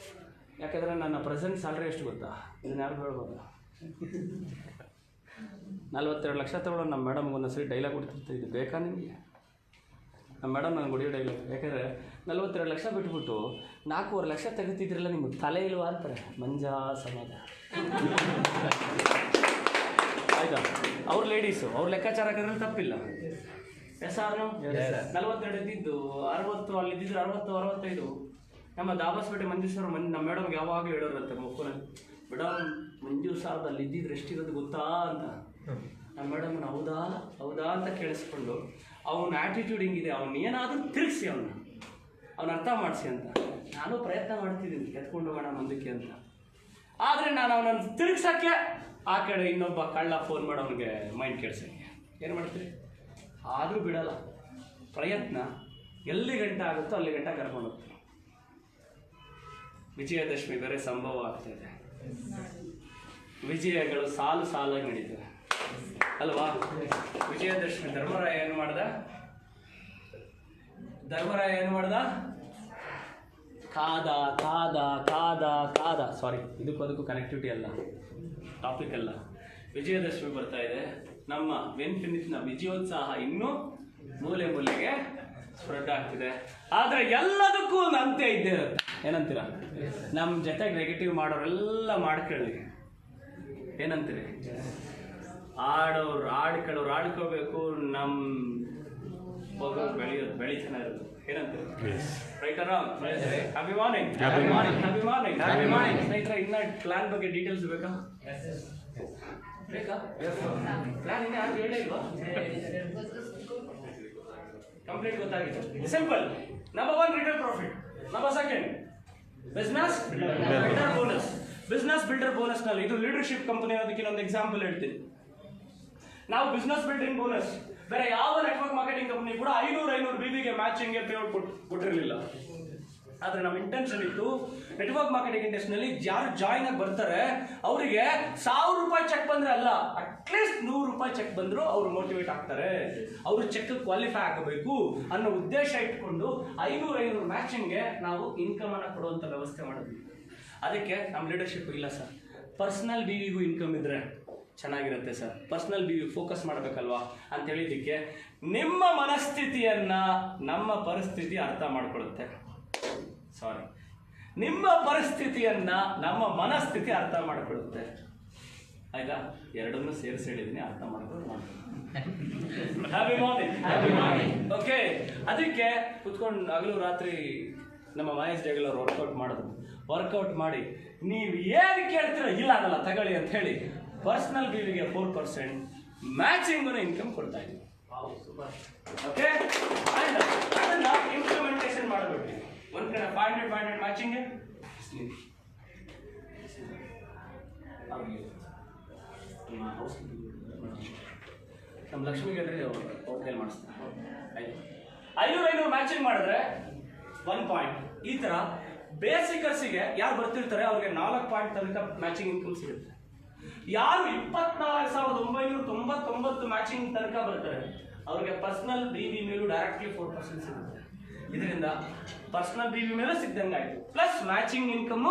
ಯಾಕೆಂದರೆ ನನ್ನ ಪ್ರೆಸೆಂಟ್ ಸ್ಯಾಲ್ರಿ ಎಷ್ಟು ಗೊತ್ತಾ? ಇದನ್ನ ಯಾರು ಹೇಳ್ಬೋದು? 42 ಲಕ್ಷ ತಗೊಳ್ಳೋ ನಮ್ಮ ಮೇಡಮ್ಗೆ ಒಂದು ಸರಿ ಡೈಲಾಗ್ ಕೊಡ್ತಿರ್ತೀವಿ. ಇದು ಬೇಕಾ ನಿಮಗೆ? ನಮ್ಮ ಮೇಡಮ್ ನನಗೆ ಹೊಡಿಯೋ ಡೈಲಾಗ್. ಯಾಕೆಂದರೆ 42 ಲಕ್ಷ ಬಿಟ್ಬಿಟ್ಟು 4.5 ಲಕ್ಷ ತೆಗಿತಿದ್ರಲ್ಲ, ನಿಮಗೆ ತಲೆ ಇಲ್ವಾ ಅಂತಾರೆ. ಮಂಜಾ ಸಮಾಧ ಆಯಿತಾ? ಅವ್ರ ಲೇಡೀಸು ಅವ್ರ ಲೆಕ್ಕಾಚಾರ ಹಾಕಿದ್ರೆ ತಪ್ಪಿಲ್ಲ. S or no? 42 ಇದ್ದಿದ್ದು 60, ಅಲ್ಲಿದ್ದಿದ್ರು 60 65. ನಮ್ಮ ದಾಬಾಸ್ಪೇಟೆ ಮಂಜು ಸರ್ ನಮ್ಮ ಮೇಡಮ್ಗೆ ಯಾವಾಗಲೂ ಹೇಳೋರಂತೆ ಮುಖನಲ್ಲಿ, ಮೇಡಮ್ ಮಂಜು ಸಾರ್ದು ಅಲ್ಲಿ ಇದ್ದಿದ್ರೆ ಎಷ್ಟಿರೋದು ಗೊತ್ತಾ ಅಂತ. ನಮ್ಮ ಮೇಡಮ್ನ ಹೌದಾ ಅಂತ ಕೇಳಿಸ್ಕೊಂಡು ಅವನ ಆ್ಯಟಿಟ್ಯೂಡ್ ಹಿಂಗಿದೆ, ಅವನು ಏನಾದರೂ ತಿರುಗಿಸಿ ಅವನ ಅರ್ಥ ಮಾಡಿಸಿ ಅಂತ ನಾನು ಪ್ರಯತ್ನ ಮಾಡ್ತಿದ್ದೀನಿ, ಎತ್ಕೊಂಡು ಹೋಗೋಣ ಮುಂದಕ್ಕೆ ಅಂತ. ಆದರೆ ನಾನು ಅವನನ್ನು ತಿರುಗ್ಸೋಕ್ಕೆ ಆ ಕಡೆ ಇನ್ನೊಬ್ಬ ಕಳ್ಳ ಫೋನ್ ಮಾಡಿ ಅವನಿಗೆ ಮೈಂಡ್ ಕೆಡ್ಸೋಕ್ಕೆ ಏನು ಮಾಡ್ತೀರಿ? ಆದರೂ ಬಿಡಲ್ಲ. ಪ್ರಯತ್ನ ಎಲ್ಲಿ ಗಂಟೆ ಆಗುತ್ತೋ ಅಲ್ಲಿ ಗಂಟೆ ಕರ್ಕೊಂಡು ಹೋಗ್ತೀನಿ. ವಿಜಯದಶಮಿ ಬೇರೆ ಸಂಭವ ಆಗ್ತಾಯಿದೆ. ವಿಜಯಗಳು ಸಾಲಾಗಿ ನಡೀತವೆ ಅಲ್ವಾ? ವಿಜಯದಶಮಿ ಧರ್ಮರಾಯ ಏನು ಮಾಡ್ದ? ಕಾದ. ಸಾರಿ, ಅದಕ್ಕೂ ಕನೆಕ್ಟಿವಿಟಿ ಅಲ್ಲ, ಟಾಪಿಕ್ ಅಲ್ಲ. ವಿಜಯದಶಮಿ ಬರ್ತಾ ಇದೆ. ನಮ್ಮ ವಿನ್ಫಿನಿಟ್ನ ವಿಜಯೋತ್ಸಾಹ ಇನ್ನೂ ಮೂಲೆಗೆ ಸ್ಪ್ರೆಡ್ ಆಗ್ತಿದೆ. ಆದರೆ ಎಲ್ಲದಕ್ಕೂ ಒಂದು ಅಂತ್ಯ ಇದ್ದೇ ಇರುತ್ತೆ. ಏನಂತೀರ? ನಮ್ಮ ಜೊತೆಗೆ ನೆಗೆಟಿವ್ ಮಾಡೋರೆಲ್ಲ ಮಾಡ್ಕೊಳ್ಳಿ. ಏನಂತೀರಿ? ಆಡ್ಕೊಳ್ಳೋರು ಆಡ್ಕೋಬೇಕು, ನಮ್ಮ ಬೆಳೀತಾನೆ ಇರೋದು. ಏನಂತೀರಿ? ರೈಟರಾ? Happy morning. ಸ್ನೇಹಿತರೆ, ಇನ್ನ ಪ್ಲಾನ್ ಬಗ್ಗೆ ಡೀಟೇಲ್ಸ್ ಬೇಕಾ? ಪ್ಲಾನ್ ಇನ್ನ ಯಾರು ಹೇಳೇ ಇಲ್ವಾ? ಕಂಪ್ಲೀಟ್ ಗೊತ್ತಾಗಿದೆ. Simple. Number 1 retail profit. Number 2 business builder bonus ನಲ್ಲಿ ಇದು ಲೀಡರ್ಶಿಪ್ ಕಂಪನಿ ಅನ್ನೋದಕ್ಕೆ ಇನ್ನೊಂದು ಎಕ್ಸಾಂಪಲ್ ಹೇಳ್ತೀನಿ. ನಾವು ಬಿಸ್ನೆಸ್ ಬಿಲ್ಡಿಂಗ್ ಬೋನಸ್ ಬೇರೆ ಯಾವ ನೆಟ್ವರ್ಕ್ ಮಾರ್ಕೆಟಿಂಗ್ ಕಂಪನಿ ಕೂಡ 500 BBಗೆ ಮ್ಯಾಚಿಂಗ್ಗೆ ಪೇಔಟ್ ಕೊಟ್ಟಿರಲಿಲ್ಲ. ಆದರೆ ನಮ್ಮ ಇಂಟೆನ್ಷನ್ ಇತ್ತು, ನೆಟ್ವರ್ಕ್ ಮಾರ್ಕೆಟಿಂಗ್ ಇಂಡಸ್ಟ್ರಿಯಲ್ಲಿ ಯಾರು ಜಾಯ್ನ್ ಆಗಿ ಬರ್ತಾರೆ ಅವರಿಗೆ 1000 ರೂಪಾಯಿ ಚೆಕ್ ಬಂದ್ರೆ ಅಲ್ಲ, ಅಟ್ಲೀಸ್ಟ್ 100 ರೂಪಾಯಿ ಚೆಕ್ ಬಂದ್ರು ಅವ್ರು ಮೋಟಿವೇಟ್ ಆಗ್ತಾರೆ, ಅವರು ಚೆಕ್ ಕ್ವಾಲಿಫೈ ಆಗಬೇಕು ಅನ್ನೋ ಉದ್ದೇಶ ಇಟ್ಕೊಂಡು 500 ಮ್ಯಾಚಿಂಗ್ಗೆ ನಾವು ಇನ್ಕಮ್ ಅನ್ನು ಕೊಡುವಂಥ ವ್ಯವಸ್ಥೆ ಮಾಡಿದ್ವಿ. ಅದಕ್ಕೆ ನಮ್ಮ ಲೀಡರ್ಶಿಪ್ ಇಲ್ಲ ಸರ್, ಪರ್ಸನಲ್ BVಗೂ ಇನ್ಕಮ್ ಇದ್ರೆ ಚೆನ್ನಾಗಿರುತ್ತೆ ಸರ್, ಪರ್ಸನಲ್ BV ಫೋಕಸ್ ಮಾಡಬೇಕಲ್ವಾ ಅಂತ ಹೇಳಿದ್ದಕ್ಕೆ ನಿಮ್ಮ ಮನಸ್ಥಿತಿಯನ್ನ ನಮ್ಮ ಪರಿಸ್ಥಿತಿ ಅರ್ಥ ಮಾಡ್ಕೊಳ್ಳುತ್ತೆ. ಸಾರಿ, ನಿಮ್ಮ ಪರಿಸ್ಥಿತಿಯನ್ನ ನಮ್ಮ ಮನಸ್ಥಿತಿ ಅರ್ಥ ಮಾಡಿಕೊಳ್ಳುತ್ತೆ. ಆಯ್ತಾ? ಎರಡನ್ನೂ ಸೇರಿಸಿ ಹೇಳಿದ್ದೀನಿ, ಅರ್ಥ ಮಾಡ್ಕೊಂಡು ಹ್ಯಾಪಿ ಮಾರ್ನಿಂಗ್. ಓಕೆ, ಅದಕ್ಕೆ ಕುತ್ಕೊಂಡು ಹಗಲು ರಾತ್ರಿ ನಮ್ಮ ಮಹೇಶ್ ಜಗಲ್ ಅವರು ವರ್ಕೌಟ್ ಮಾಡಿ ನೀವು ಏನು ಕೇಳ್ತೀರೋ ಇಲ್ಲ ಅನ್ನಲ್ಲ ತಗೊಳ್ಳಿ ಅಂತ ಹೇಳಿ ಪರ್ಸನಲ್ BVಗೆ 4% ಮ್ಯಾಚಿಂಗ್ ಇನ್ಕಮ್ ಕೊಡ್ತಾ ಇದ್ದೀವಿ. ಓಕೆ, ಅದನ್ನ ಇಂಪ್ಲಿಮೆಂಟೇಷನ್ ಮಾಡಬೇಕು. ಒಂದು ಕಡೆ 500 ಮ್ಯಾಚಿಂಗ್ ನಮ್ಮ ಲಕ್ಷ್ಮಿಗೆ ಹೇಳ್ರಿ ಅವ್ರ ಕೈಲಿ ಮಾಡಿಸ್ತಾರೆ. 500 ಮ್ಯಾಚಿಂಗ್ ಮಾಡಿದ್ರೆ 1 ಪಾಯಿಂಟ್. ಈ ತರ ಬೇಸಿಕರ್ಸಿಗೆ ಯಾರು ಬರ್ತಿರ್ತಾರೆ ಅವ್ರಿಗೆ 4 ಪಾಯಿಂಟ್ ತನಕ ಮ್ಯಾಚಿಂಗ್ ಇನ್ಕಮ್ ಸಿಗುತ್ತೆ. ಯಾರು 24,999 ಮ್ಯಾಚಿಂಗ್ ತನಕ ಬರ್ತಾರೆ ಅವ್ರಿಗೆ ಪರ್ಸನಲ್ BV ಮೇಲೂ ಡೈರೆಕ್ಟ್ಲಿ 4% ಸಿಗುತ್ತೆ. ಇದರಿಂದ ಪರ್ಸನಲ್ BV ಮೇಲೆ ಸಿಕ್ದಂಗೆ ಆಯ್ತು, ಪ್ಲಸ್ ಮ್ಯಾಚಿಂಗ್ ಇನ್ಕಮ್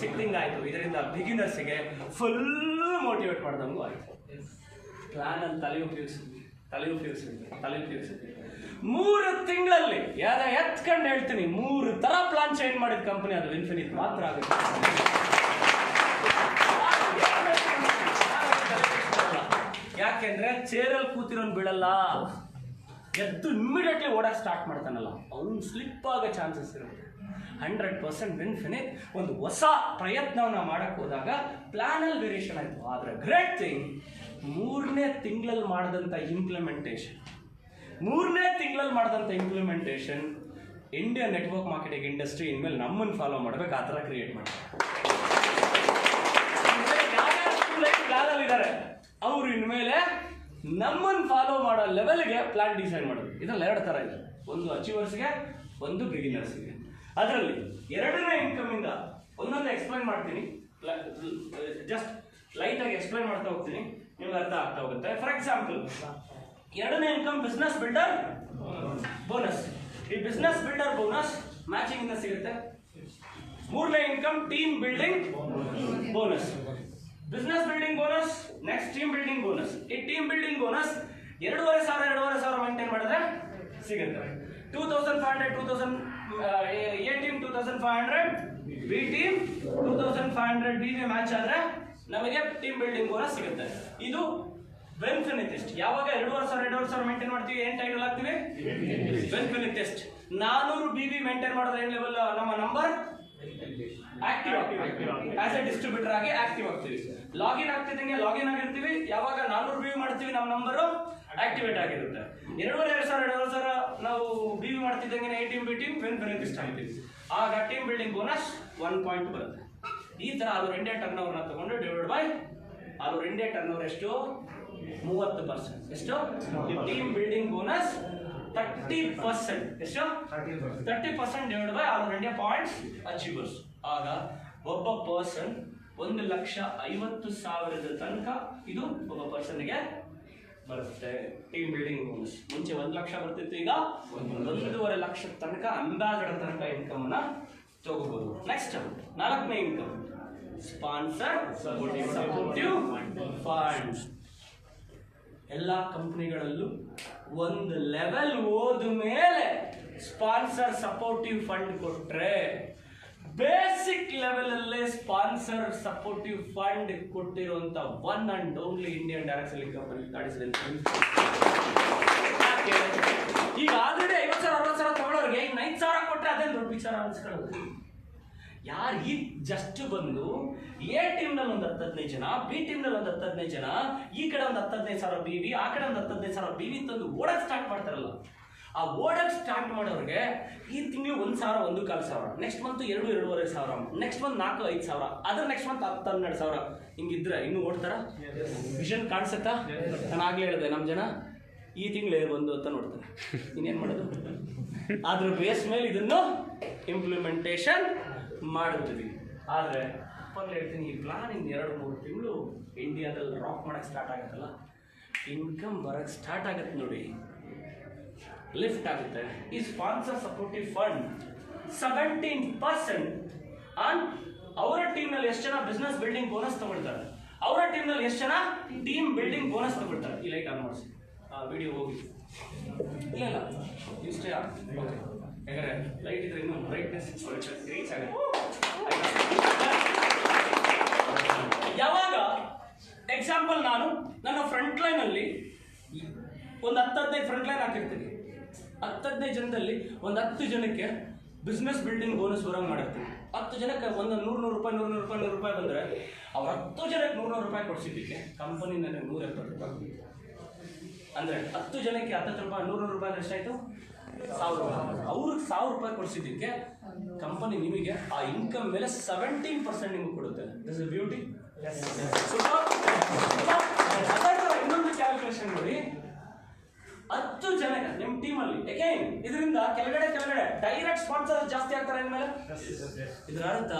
ಸಿಕ್ದಂಗೆ ಆಯ್ತು. ಇದರಿಂದ ಬಿಗಿನರ್ಸ್ಗೆ ಫುಲ್ ಮೋಟಿವೇಟ್ ಮಾಡ್ದಂಗೂ ಆಯ್ತು. ಪ್ಲಾನ್ ಅಲ್ಲಿ ತಲೆ ಉಪಯೋಗಿಸಿದ್ವಿ 3 ತಿಂಗಳಲ್ಲಿ ಎತ್ಕೊಂಡು ಹೇಳ್ತೀನಿ, 3 ತರ ಪ್ಲಾನ್ ಚೇಂಜ್ ಮಾಡಿದ ಕಂಪನಿ ಅದು ಇನ್ಫಿನಿಟ್ ಮಾತ್ರ ಆಗುತ್ತೆ. ಯಾಕೆಂದ್ರೆ ಚೇರಲ್ಲಿ ಕೂತಿರೋನ್ ಬಿಡಲ್ಲ, ಎದ್ದು ಇಮ್ಮಿಡಿಯೇಟ್ಲಿ ಓಡಕ್ಕೆ ಸ್ಟಾರ್ಟ್ ಮಾಡ್ತಾನಲ್ಲ, ಅವ್ನು ಸ್ಲಿಪ್ ಆಗೋ ಚಾನ್ಸಸ್ ಇರುತ್ತೆ. 100% ಇನ್ಫಿನಿಟ್ ಒಂದು ಹೊಸ ಪ್ರಯತ್ನವನ್ನ ಮಾಡಕ್ ಹೋದಾಗ ಪ್ಲಾನಲ್ಲಿ ವೇರಿಯೇಷನ್ ಆಯ್ತು. ಆದ್ರೆ ಗ್ರೇಟ್ ಥಿಂಗ್, 3ನೇ ತಿಂಗಳಲ್ಲಿ ಮಾಡಿದಂಥ implementation Indian network marketing industry ಇನ್ಮೇಲೆ ನಮ್ಮನ್ನು ಫಾಲೋ ಮಾಡ್ಬೇಕು, ಆ ಥರ ಕ್ರಿಯೇಟ್ ಮಾಡ್ತಾರೆ. ಇದ್ದಾರೆ ಅವರು ಇನ್ಮೇಲೆ ನಮ್ಮನ್ನು ಫಾಲೋ ಮಾಡೋ ಲೆವೆಲ್ಗೆ ಪ್ಲಾನ್ ಡಿಸೈನ್ ಮಾಡೋದು. ಇದರಲ್ಲಿ 2 ಥರ ಇದೆ, ಒಂದು ಅಚೀವರ್ಸ್ಗೆ, ಒಂದು ಬಿಗಿನರ್ಸ್ಗೆ. ಅದರಲ್ಲಿ 2ನೇ ಇನ್ಕಮ್ ಇಂದ ಒಂದೊಂದು ಎಕ್ಸ್ಪ್ಲೈನ್ ಮಾಡ್ತೀನಿ, ಜಸ್ಟ್ ಲೈಟ್ ಆಗಿ ಎಕ್ಸ್ಪ್ಲೈನ್ ಮಾಡ್ತಾ ಹೋಗ್ತೀನಿ, ನಿಮ್ಗೆ ಅರ್ಥ ಆಗ್ತಾ ಹೋಗುತ್ತೆ. ಫಾರ್ ಎಕ್ಸಾಂಪಲ್, 2ನೇ ಇನ್ಕಮ್ ಬಿಸ್ನೆಸ್ ಬಿಲ್ಡರ್ ಬೋನಸ್. ಈ ಬಿಸ್ನೆಸ್ ಬಿಲ್ಡರ್ ಬೋನಸ್ ಮ್ಯಾಚಿಂಗ್ ಇಂದ ಸಿಗುತ್ತೆ. 3ನೇ income team building bonus. Business building bonus, next team building bonus. ಈ ಟೀಮ್ ಬಿಲ್ಡಿಂಗ್ ಬೋನಸ್ 2,500 ಮೇಂಟೈನ್ ಮಾಡಿದ್ರೆ ಸಿಗುತ್ತೆ. 2,500 A team 2,500, B team 2,500 B match ಆದ್ರೆ ನಮಗೆ ಟೀಮ್ ಬಿಲ್ಡಿಂಗ್ ಬೋನಸ್ ಸಿಗುತ್ತೆ. ಇದು ಬೆನ್ಫಿನಿಟಿಸ್ಟ್. ಯಾವಾಗ 2,500 ಮೇಂಟೈನ್ ಮಾಡ್ತೀವಿ, ಏನ್ ಟೈಟಲ್ ಹಾಕ್ತೀವಿ? ಬೆನ್ಫಿನಿಟಿಸ್ಟ್. 400 BB ಮೇಂಟೈನ್ ಮಾಡಿದ್ರೆ ಏನ್ ಲೆವೆಲ್ ನಮ್ಮ number? Active. As A distributor ಆಗಿ ಆಕ್ಟಿವ್ ಆಗ್ತೀವಿ. ಲಾಗಿನ್ ಆಗ್ತಿದ್ದಂಗೆ ಲಾಗಿನ್ ಆಗಿರ್ತೀವಿ. ಯಾವಾಗ 400 BB ಮಾಡ್ತೀವಿ, ನಮ್ಮ ನಂಬರ್ ಆಕ್ಟಿವೇಟ್ ಆಗಿರುತ್ತೆ. 2,500 ನಾವು BB ಮಾಡ್ತಿದ್ದಂಗೆ A team B team ಬೆನ್ಫಿನಿಟಿಸ್ಟ್ ಆಗ್ತೀವಿ. ಆಗ ಟೀಮ್ ಬಿಲ್ಡಿಂಗ್ ಬೋನಸ್ 1 ಪಾಯಿಂಟ್ ಬರುತ್ತೆ. ಈ ತರ all over India turnover ತಗೊಂಡು divide by all over India turnover ಎಷ್ಟು? 30%. ಎಷ್ಟು? Team building bonus 30%. ಎಷ್ಟು? 30% divide by all over India points achievers. ಆಗ ಒಬ್ಬ ಪರ್ಸನ್ 1,50,000 ತನಕ ಇದು ಒಬ್ಬ ಪರ್ಸನ್ಗೆ ಬರುತ್ತೆ ಟೀಮ್ ಬಿಲ್ಡಿಂಗ್ ಬೋನಸ್. ಮುಂಚೆ 1 ಲಕ್ಷ ಬರ್ತಿತ್ತು, ಈಗ 1.5 ಲಕ್ಷ ತನಕ ಅಂದಾಜರ ತನಕ ಇನ್ಕಮ್ ನ ತಗೋಬಹುದು. ನೆಕ್ಸ್ಟ್ 4ನೇ ಇನ್ಕಮ್ ಸ್ಪಾನ್ಸರ್ ಸಪೋರ್ಟಿವ್ ಫಂಡ್. ಎಲ್ಲ ಕಂಪನಿಗಳಲ್ಲೂ ಒಂದು ಲೆವೆಲ್ ಹೋದ ಮೇಲೆ ಸ್ಪಾನ್ಸರ್ ಸಪೋರ್ಟಿವ್ ಫಂಡ್ ಕೊಟ್ರೆ, ಬೇಸಿಕ್ ಲೆವೆಲ್ ಅಲ್ಲೇ ಸ್ಪಾನ್ಸರ್ ಸಪೋರ್ಟಿವ್ ಫಂಡ್ ಕೊಟ್ಟಿರುವಂತ one and only Indian direct selling company. ಈಗ ಆಲ್ರೆಡಿ 50,000 60,000 ತಗೊಳ್ಳೋರಿಗೆ 9,000 ಕೊಟ್ಟರೆ ಅದೇ ದೊಡ್ಡ ವಿಚಾರ ಅನ್ಸ್ಕೊಳ್ಳೋದು. ಯಾರು ಈಗ ಜಸ್ಟ್ ಬಂದು A ಟೀಮ್ ನಲ್ಲಿ ಒಂದು 10-15 ಜನ, B ಟೀಮ್ ನಲ್ಲಿ ಒಂದು 10-15 ಜನ, ಈ ಕಡೆ ಒಂದು 10,000 BV, ಆ ಕಡೆ ಒಂದು 10,000 BV ತಂದು ಓಡಕ್ ಸ್ಟಾರ್ಟ್ ಮಾಡ್ತಾರಲ್ಲ, ಆ ಓಡಕ್ ಸ್ಟಾರ್ಟ್ ಮಾಡೋರಿಗೆ ಈ ತಿಂಗಳು 1,000 1,500, ನೆಕ್ಸ್ಟ್ ಮಂತ್ 2,500, ನೆಕ್ಸ್ಟ್ ಮಂತ್ 4,000-5,000, ಅದ್ರ ನೆಕ್ಸ್ಟ್ ಮಂತ್ 10,000-12,000 ಹಿಂಗಿದ್ರೆ ಇನ್ನು ಓಡ್ತಾರ? ವಿಷನ್ ಕಾಣಿಸುತ್ತಾ? ನಾನು ಆಗ್ಲೇ ಹೇಳಿದೆ, ನಮ್ಮ ಜನ ಈ ತಿಂಗಳು ಬಂದು ಅಂತ ನೋಡ್ತಾರೆ, ಇನ್ನೇನು ಮಾಡೋದು? ಅದ್ರ ಬೇಸ್ ಮೇಲೆ ಇದನ್ನು ಇಂಪ್ಲಿಮೆಂಟೇಷನ್ ಮಾಡುತ್ತೀವಿ. ಆದರೆ ಹೇಳ್ತೀನಿ, ಈ ಪ್ಲಾನ್ ಇನ್ನು 2-3 ತಿಂಗಳು ಇಂಡಿಯಾದಲ್ಲಿ ರಾಕ್ ಮಾಡಕ್ಕೆ ಸ್ಟಾರ್ಟ್ ಆಗುತ್ತಲ್ಲ, ಇನ್ಕಮ್ ಬರಕ್ಕೆ ಸ್ಟಾರ್ಟ್ ಆಗುತ್ತೆ ನೋಡಿ, ಲಿಫ್ಟ್ ಆಗುತ್ತೆ. ಈ ಸ್ಪಾನ್ಸರ್ ಸಪೋರ್ಟಿವ್ ಫಂಡ್ 17% ಆನ್ ಅವರ ಟೀಮ್ನಲ್ಲಿ ಎಷ್ಟು ಜನ ಬಿಸ್ನೆಸ್ ಬಿಲ್ಡಿಂಗ್ ಬೋನಸ್ ತಗೊಳ್ತಾರೆ, ಅವರ ಟೀಮ್ನಲ್ಲಿ ಎಷ್ಟು ಜನ ಟೀಮ್ ಬಿಲ್ಡಿಂಗ್ ಬೋನಸ್ ತಗೊಳ್ತಾರೆ. ಈ ಲೈಟ್ ಆನ್ ಮಾಡಿಸಿ, ವಿಡಿಯೋ ಹೋಗಿ ಇಲ್ಲ ಇಷ್ಟೇ ಓಕೆ, ಯಾಕಂದ್ರೆ ಲೈಟ್ ಇದ್ರೆ ಇನ್ನೂ ಬ್ರೈಟ್ನೆಸ್ ರೀಚ್ ಆಗುತ್ತೆ. ಯಾವಾಗ ಎಕ್ಸಾಂಪಲ್ ನಾನು ನನ್ನ ಫ್ರಂಟ್ ಲೈನ್ ಅಲ್ಲಿ ಒಂದು 10-15 ಫ್ರಂಟ್ ಲೈನ್ ಹಾಕಿರ್ತೀನಿ, 10-15 ಜನದಲ್ಲಿ ಒಂದು 10 ಜನಕ್ಕೆ ಬಿಸ್ನೆಸ್ ಬಿಲ್ಡಿಂಗ್ ಬೋನಸ್ ಬರೋಂಗೆ ಮಾಡಿರ್ತೀನಿ. 10 ಜನಕ್ಕೆ ಒಂದು 100 ರೂಪಾಯಿ ಬಂದರೆ ಅವ್ರು 10 ಜನಕ್ಕೆ 100 ರೂಪಾಯಿ ಕೊಡಿಸಿದ್ದಕ್ಕೆ ಕಂಪನಿ ನನಗೆ 170 ರೂಪಾಯಿ. ಅಂದರೆ 10 ಜನಕ್ಕೆ 10 ರೂಪಾಯಿ 100 ರೂಪಾಯಿ ಎಷ್ಟಾಯಿತು? 1,000 ರೂಪಾಯಿ. ಅವ್ರಿಗೆ 1,000 ರೂಪಾಯಿ ಕೊಡಿಸಿದ್ದಕ್ಕೆ ಕಂಪನಿ ನಿಮಗೆ ಆ ಇನ್ಕಮ್ ಮೇಲೆ 17% ನಿಮಗೆ ಕೊಡುತ್ತೆ. This is beauty. ಇನ್ನೊಂದು ಕ್ಯಾಲ್ಕುಲೇಷನ್ ನೋಡಿ, 10 ಜನ ನಿಮ್ಮ ಟೀಮಲ್ಲಿ ಅಗೈನ್ ಇದರಿಂದ ಕೆಳಗಡೆ ಡೈರೆಕ್ಟ್ ಸ್ಪಾನ್ಸರ್ ಜಾಸ್ತಿ ಆಗ್ತಾರೆ ಅಂದ್ಮೇಲೆ ಇದರ ಅರ್ಥ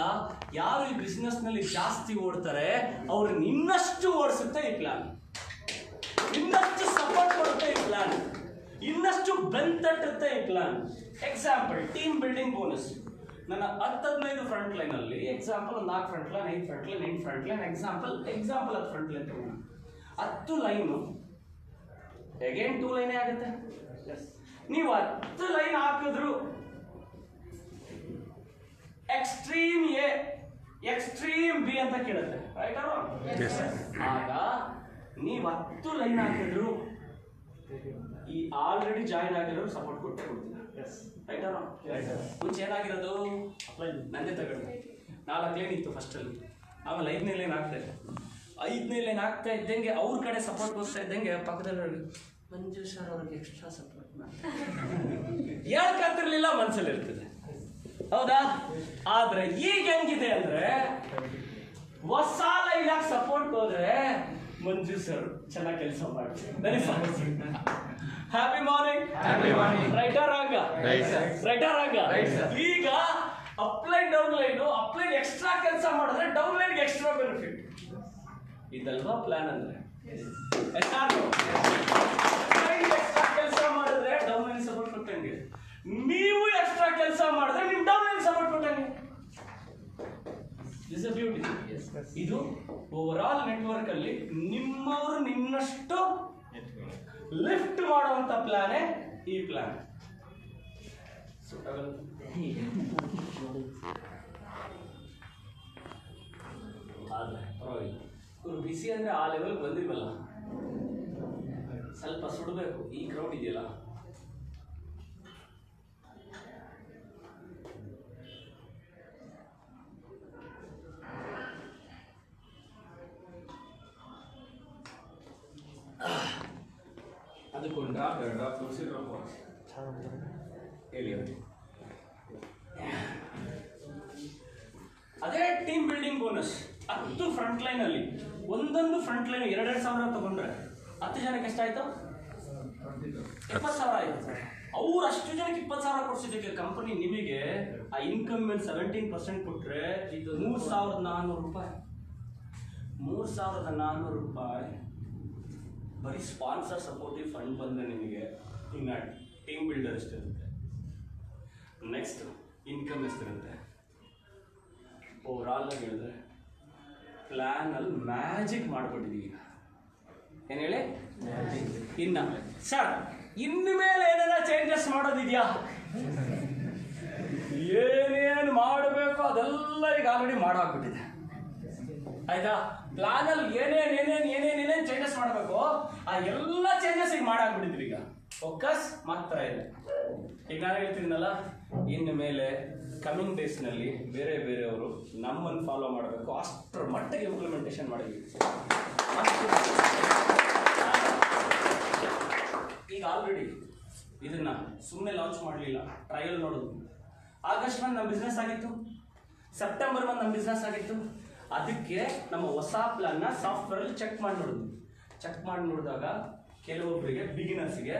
ಯಾರು ಈ ಬಿಸ್ನೆಸ್ ನಲ್ಲಿ ಜಾಸ್ತಿ ಓಡ್ತಾರೆ ಅವ್ರನ್ನ ಇನ್ನಷ್ಟು ಓಡಿಸುತ್ತೆ ಈ ಪ್ಲಾನ್, ಇನ್ನಷ್ಟು ಸಪೋರ್ಟ್ ಕೊಡುತ್ತೆ ಈ ಪ್ಲಾನ್, ಇನ್ನಷ್ಟು ಬೆಂತಟ್ಟುತ್ತೆ ಈ plan. Example team building bonus. ನನ್ನ 10-15 ಫ್ರಂಟ್ ಲೈನ್ ಅಲ್ಲಿ example 4 front line, 5 front line, 8 front line, example 10 front line ತಗೋಣ. 10 ಲೈನು ಅಗೇನ್ 2 ಲೈನೇ ಆಗುತ್ತೆ. ನೀವು 10 ಲೈನ್ ಹಾಕಿದ್ರು ಎಕ್ಸ್ಟ್ರೀಮ್ ಎ ಎಕ್ಸ್ಟ್ರೀಮ್ ಬಿ ಅಂತ ಕೇಳುತ್ತೆ, ರೈಟ್ ಆರ್ ರಾಂಗ್? ಆಗ ನೀವು 10 ಲೈನ್ ಹಾಕಿದ್ರು ಈ ಆಲ್ರೆಡಿ ಜಾಯಿನ್ ಆಗಿರೋರು ಸಪೋರ್ಟ್ ಕೊಟ್ಟೆ ಕೊಡ್ತೀರಾ, ರೈಟ್ ಆರ್ ರಾಂಗ್? ಮುಂಚೆ ಏನಾಗಿರೋದು, ನಂದೇ ತಗೊಂಡು 4 ಲೈನ್ ಇತ್ತು ಫಸ್ಟಲ್ಲಿ, ಆಮೇಲೆ 5ನೇ ಲೈನ್ ಆಗ್ತಾ ಇದೆ. 5ನೇ ಲೈನ್ ಆಗ್ತಾ ಇದ್ದಂಗೆ ಅವ್ರ ಕಡೆ ಸಪೋರ್ಟ್ ಹೋಗ್ತಾ ಇದ್ದಂಗೆ ಪಕ್ಕದಲ್ಲಿ ಮಂಜು ಸರ್ ಅವ್ರಿಗೆ ಎಕ್ಸ್ಟ್ರಾ ಸಪೋರ್ಟ್ ಹೇಳ್ಕತ್ತಿರ್ಲಿಲ್ಲ, ಮನಸ್ಸಲ್ಲಿ ಇರ್ತದೆ, ಹೌದಾ? ಆದ್ರೆ ಈಗ ಹೆಂಗಿದೆ ಅಂದ್ರೆ ಹೊಸ ಲೈನ್ ಸಪೋರ್ಟ್ ಹೋದ್ರೆ ಮಂಜು ಸರ್ ಚೆನ್ನಾಗಿ ಕೆಲಸ ಮಾಡ್ತಾರೆ. Happy morning, right or wrong? Right or wrong? ಈಗ upline downline, upline extra ಕೆಲಸ ಮಾಡಿದ್ರೆ ಡೌನ್ ಲೈನ್ ಎಕ್ಸ್ಟ್ರಾ ಬೆನಿಫಿಟ್. ಇದಲ್ವಾ ಪ್ಲಾನ್ ಅಂದ್ರೆ? ಎಕ್ಸ್ಟ್ರಾ ಕೆಲಸ ಮಾಡಿದ್ರೆ ಡೌನ್ ಲೈನ್ ಸಪೋರ್ಟ್ ಕೊಟ್ಟಂಗೆ, ನೀವು ಎಕ್ಸ್ಟ್ರಾ ಕೆಲಸ ಮಾಡಿದ್ರೆ ನಿಮ್ ಡೌನ್ ಲೈನ್ ಸಪೋರ್ಟ್ ಕೊಟ್ಟಂಗೆ. This is beauty. ಇದು ಓವರ್ ಆಲ್ ನೆಟ್ವರ್ಕ್ ಅಲ್ಲಿ ನಿಮ್ಮವರು ನಿನ್ನಷ್ಟು ಲಿಫ್ಟ್ ಮಾಡುವಂತ ಪ್ಲಾನೇ ಈ ಪ್ಲಾನ್. ಇವರು ಬಿಸಿ ಅಂದ್ರೆ ಆ ಲೆವೆಲ್ ಬಂದಿಲ್ವಲ್ಲ, ಸ್ವಲ್ಪ ಸುಡಬೇಕು. ಈ ಕ್ರೌಡ್ ಇದೆಯಲ್ಲ, ಅದಕ್ಕೊಂದು ಡ್ರಾಪ್ 2 ಡ್ರಾಪ್ ತುಳಸಿ ಡ್ರಾಪ್ ಹೇಳಿ. ಅದೇ team building bonus. 10 front line ಅಲ್ಲಿ ಒಂದೊಂದು ಫ್ರಂಟ್ ಲೈನ್ 2,000 ತಗೊಂಡ್ರೆ 10 ಜನಕ್ಕೆ ಎಷ್ಟಾಯ್ತು? 20,000 ಆಯ್ತು. ಅವ್ರು ಅಷ್ಟು ಜನಕ್ಕೆ 20,000 ಕೊಡ್ಸಿದ್ದಕ್ಕೆ ಕಂಪನಿ ನಿಮಗೆ ಆ ಇನ್ಕಮ್ ಮೇಲೆ 17% ಕೊಟ್ರೆ ಇದು 3,400 ರೂಪಾಯಿ. 3,400 ರೂಪಾಯಿ ಬರೀ ಸ್ಪಾನ್ಸರ್ ಸಪೋರ್ಟಿವ್ ಫಂಡ್ ಬಂದರೆ ನಿಮಗೆ ಇನ್ನು ಟೀಮ್ ಬಿಲ್ಡರ್ ಎಷ್ಟಿರುತ್ತೆ, ನೆಕ್ಸ್ಟ್ ಇನ್ಕಮ್ ಎಷ್ಟಿರುತ್ತೆ? ಓವರ್ ಆಲ್ ಆಗಿ ಹೇಳಿದ್ರೆ ಪ್ಲಾನ್ ಅಲ್ಲಿ ಮ್ಯಾಜಿಕ್ ಮಾಡ್ಕೊಟ್ಟಿದ್ದೀವಿ. ಏನು ಹೇಳಿ? ಇನ್ನ ಸರ್ ಇನ್ನು ಮೇಲೆ ಏನಾರ ಚೇಂಜಸ್ ಮಾಡೋದಿದೆಯಾ? ಏನೇನು ಮಾಡಬೇಕು ಅದೆಲ್ಲ ಈಗ ಆಲ್ರೆಡಿ ಮಾಡಾಕ್ಬಿಟ್ಟಿದೆ, ಆಯ್ತಾ? ಪ್ಲಾನ್ ಅಲ್ಲಿ ಏನೇನೇನೇನೇನೇನೇನೇನು ಚೇಂಜಸ್ ಮಾಡಬೇಕು ಆ ಎಲ್ಲ ಚೇಂಜಸ್ ಈಗ ಮಾಡಾಕ್ಬಿಟ್ಟಿದ್ವಿ. ಈಗ ಫೋಕಸ್ ಮಾತ್ರ ಇದೆ. ಈಗ ನಾನು ಹೇಳ್ತೀನಲ್ಲ, ಇನ್ನು ಮೇಲೆ ಕಮಿಂಗ್ ಡೇಸ್ನಲ್ಲಿ ಬೇರೆ ಬೇರೆಯವರು ನಮ್ಮನ್ನು ಫಾಲೋ ಮಾಡಬೇಕು, ಅಷ್ಟರ ಮಟ್ಟಿಗೆ ಇಂಪ್ಲಿಮೆಂಟೇಷನ್ ಮಾಡಿದ್ವಿ. ಈಗ ಆಲ್ರೆಡಿ ಇದನ್ನ ಸುಮ್ಮನೆ ಲಾಂಚ್ ಮಾಡಲಿಲ್ಲ, ಟ್ರಯಲ್ ನೋಡೋದು. ಆಗಸ್ಟ್ 1 ನಮ್ಮ ಬಿಸ್ನೆಸ್ ಆಗಿತ್ತು, ಸೆಪ್ಟೆಂಬರ್ 1 ನಮ್ಮ ಬಿಸ್ನೆಸ್ ಆಗಿತ್ತು. ಅದಕ್ಕೆ ನಮ್ಮ ಹೊಸ ಪ್ಲಾನ್ನ ಸಾಫ್ಟ್ವೇರಲ್ಲಿ ಚೆಕ್ ಮಾಡಿ ನೋಡಿದ್ವಿ. ಚೆಕ್ ಮಾಡಿ ನೋಡಿದಾಗ ಕೆಲವೊಬ್ಬರಿಗೆ ಬಿಗಿನರ್ಸ್ಗೆ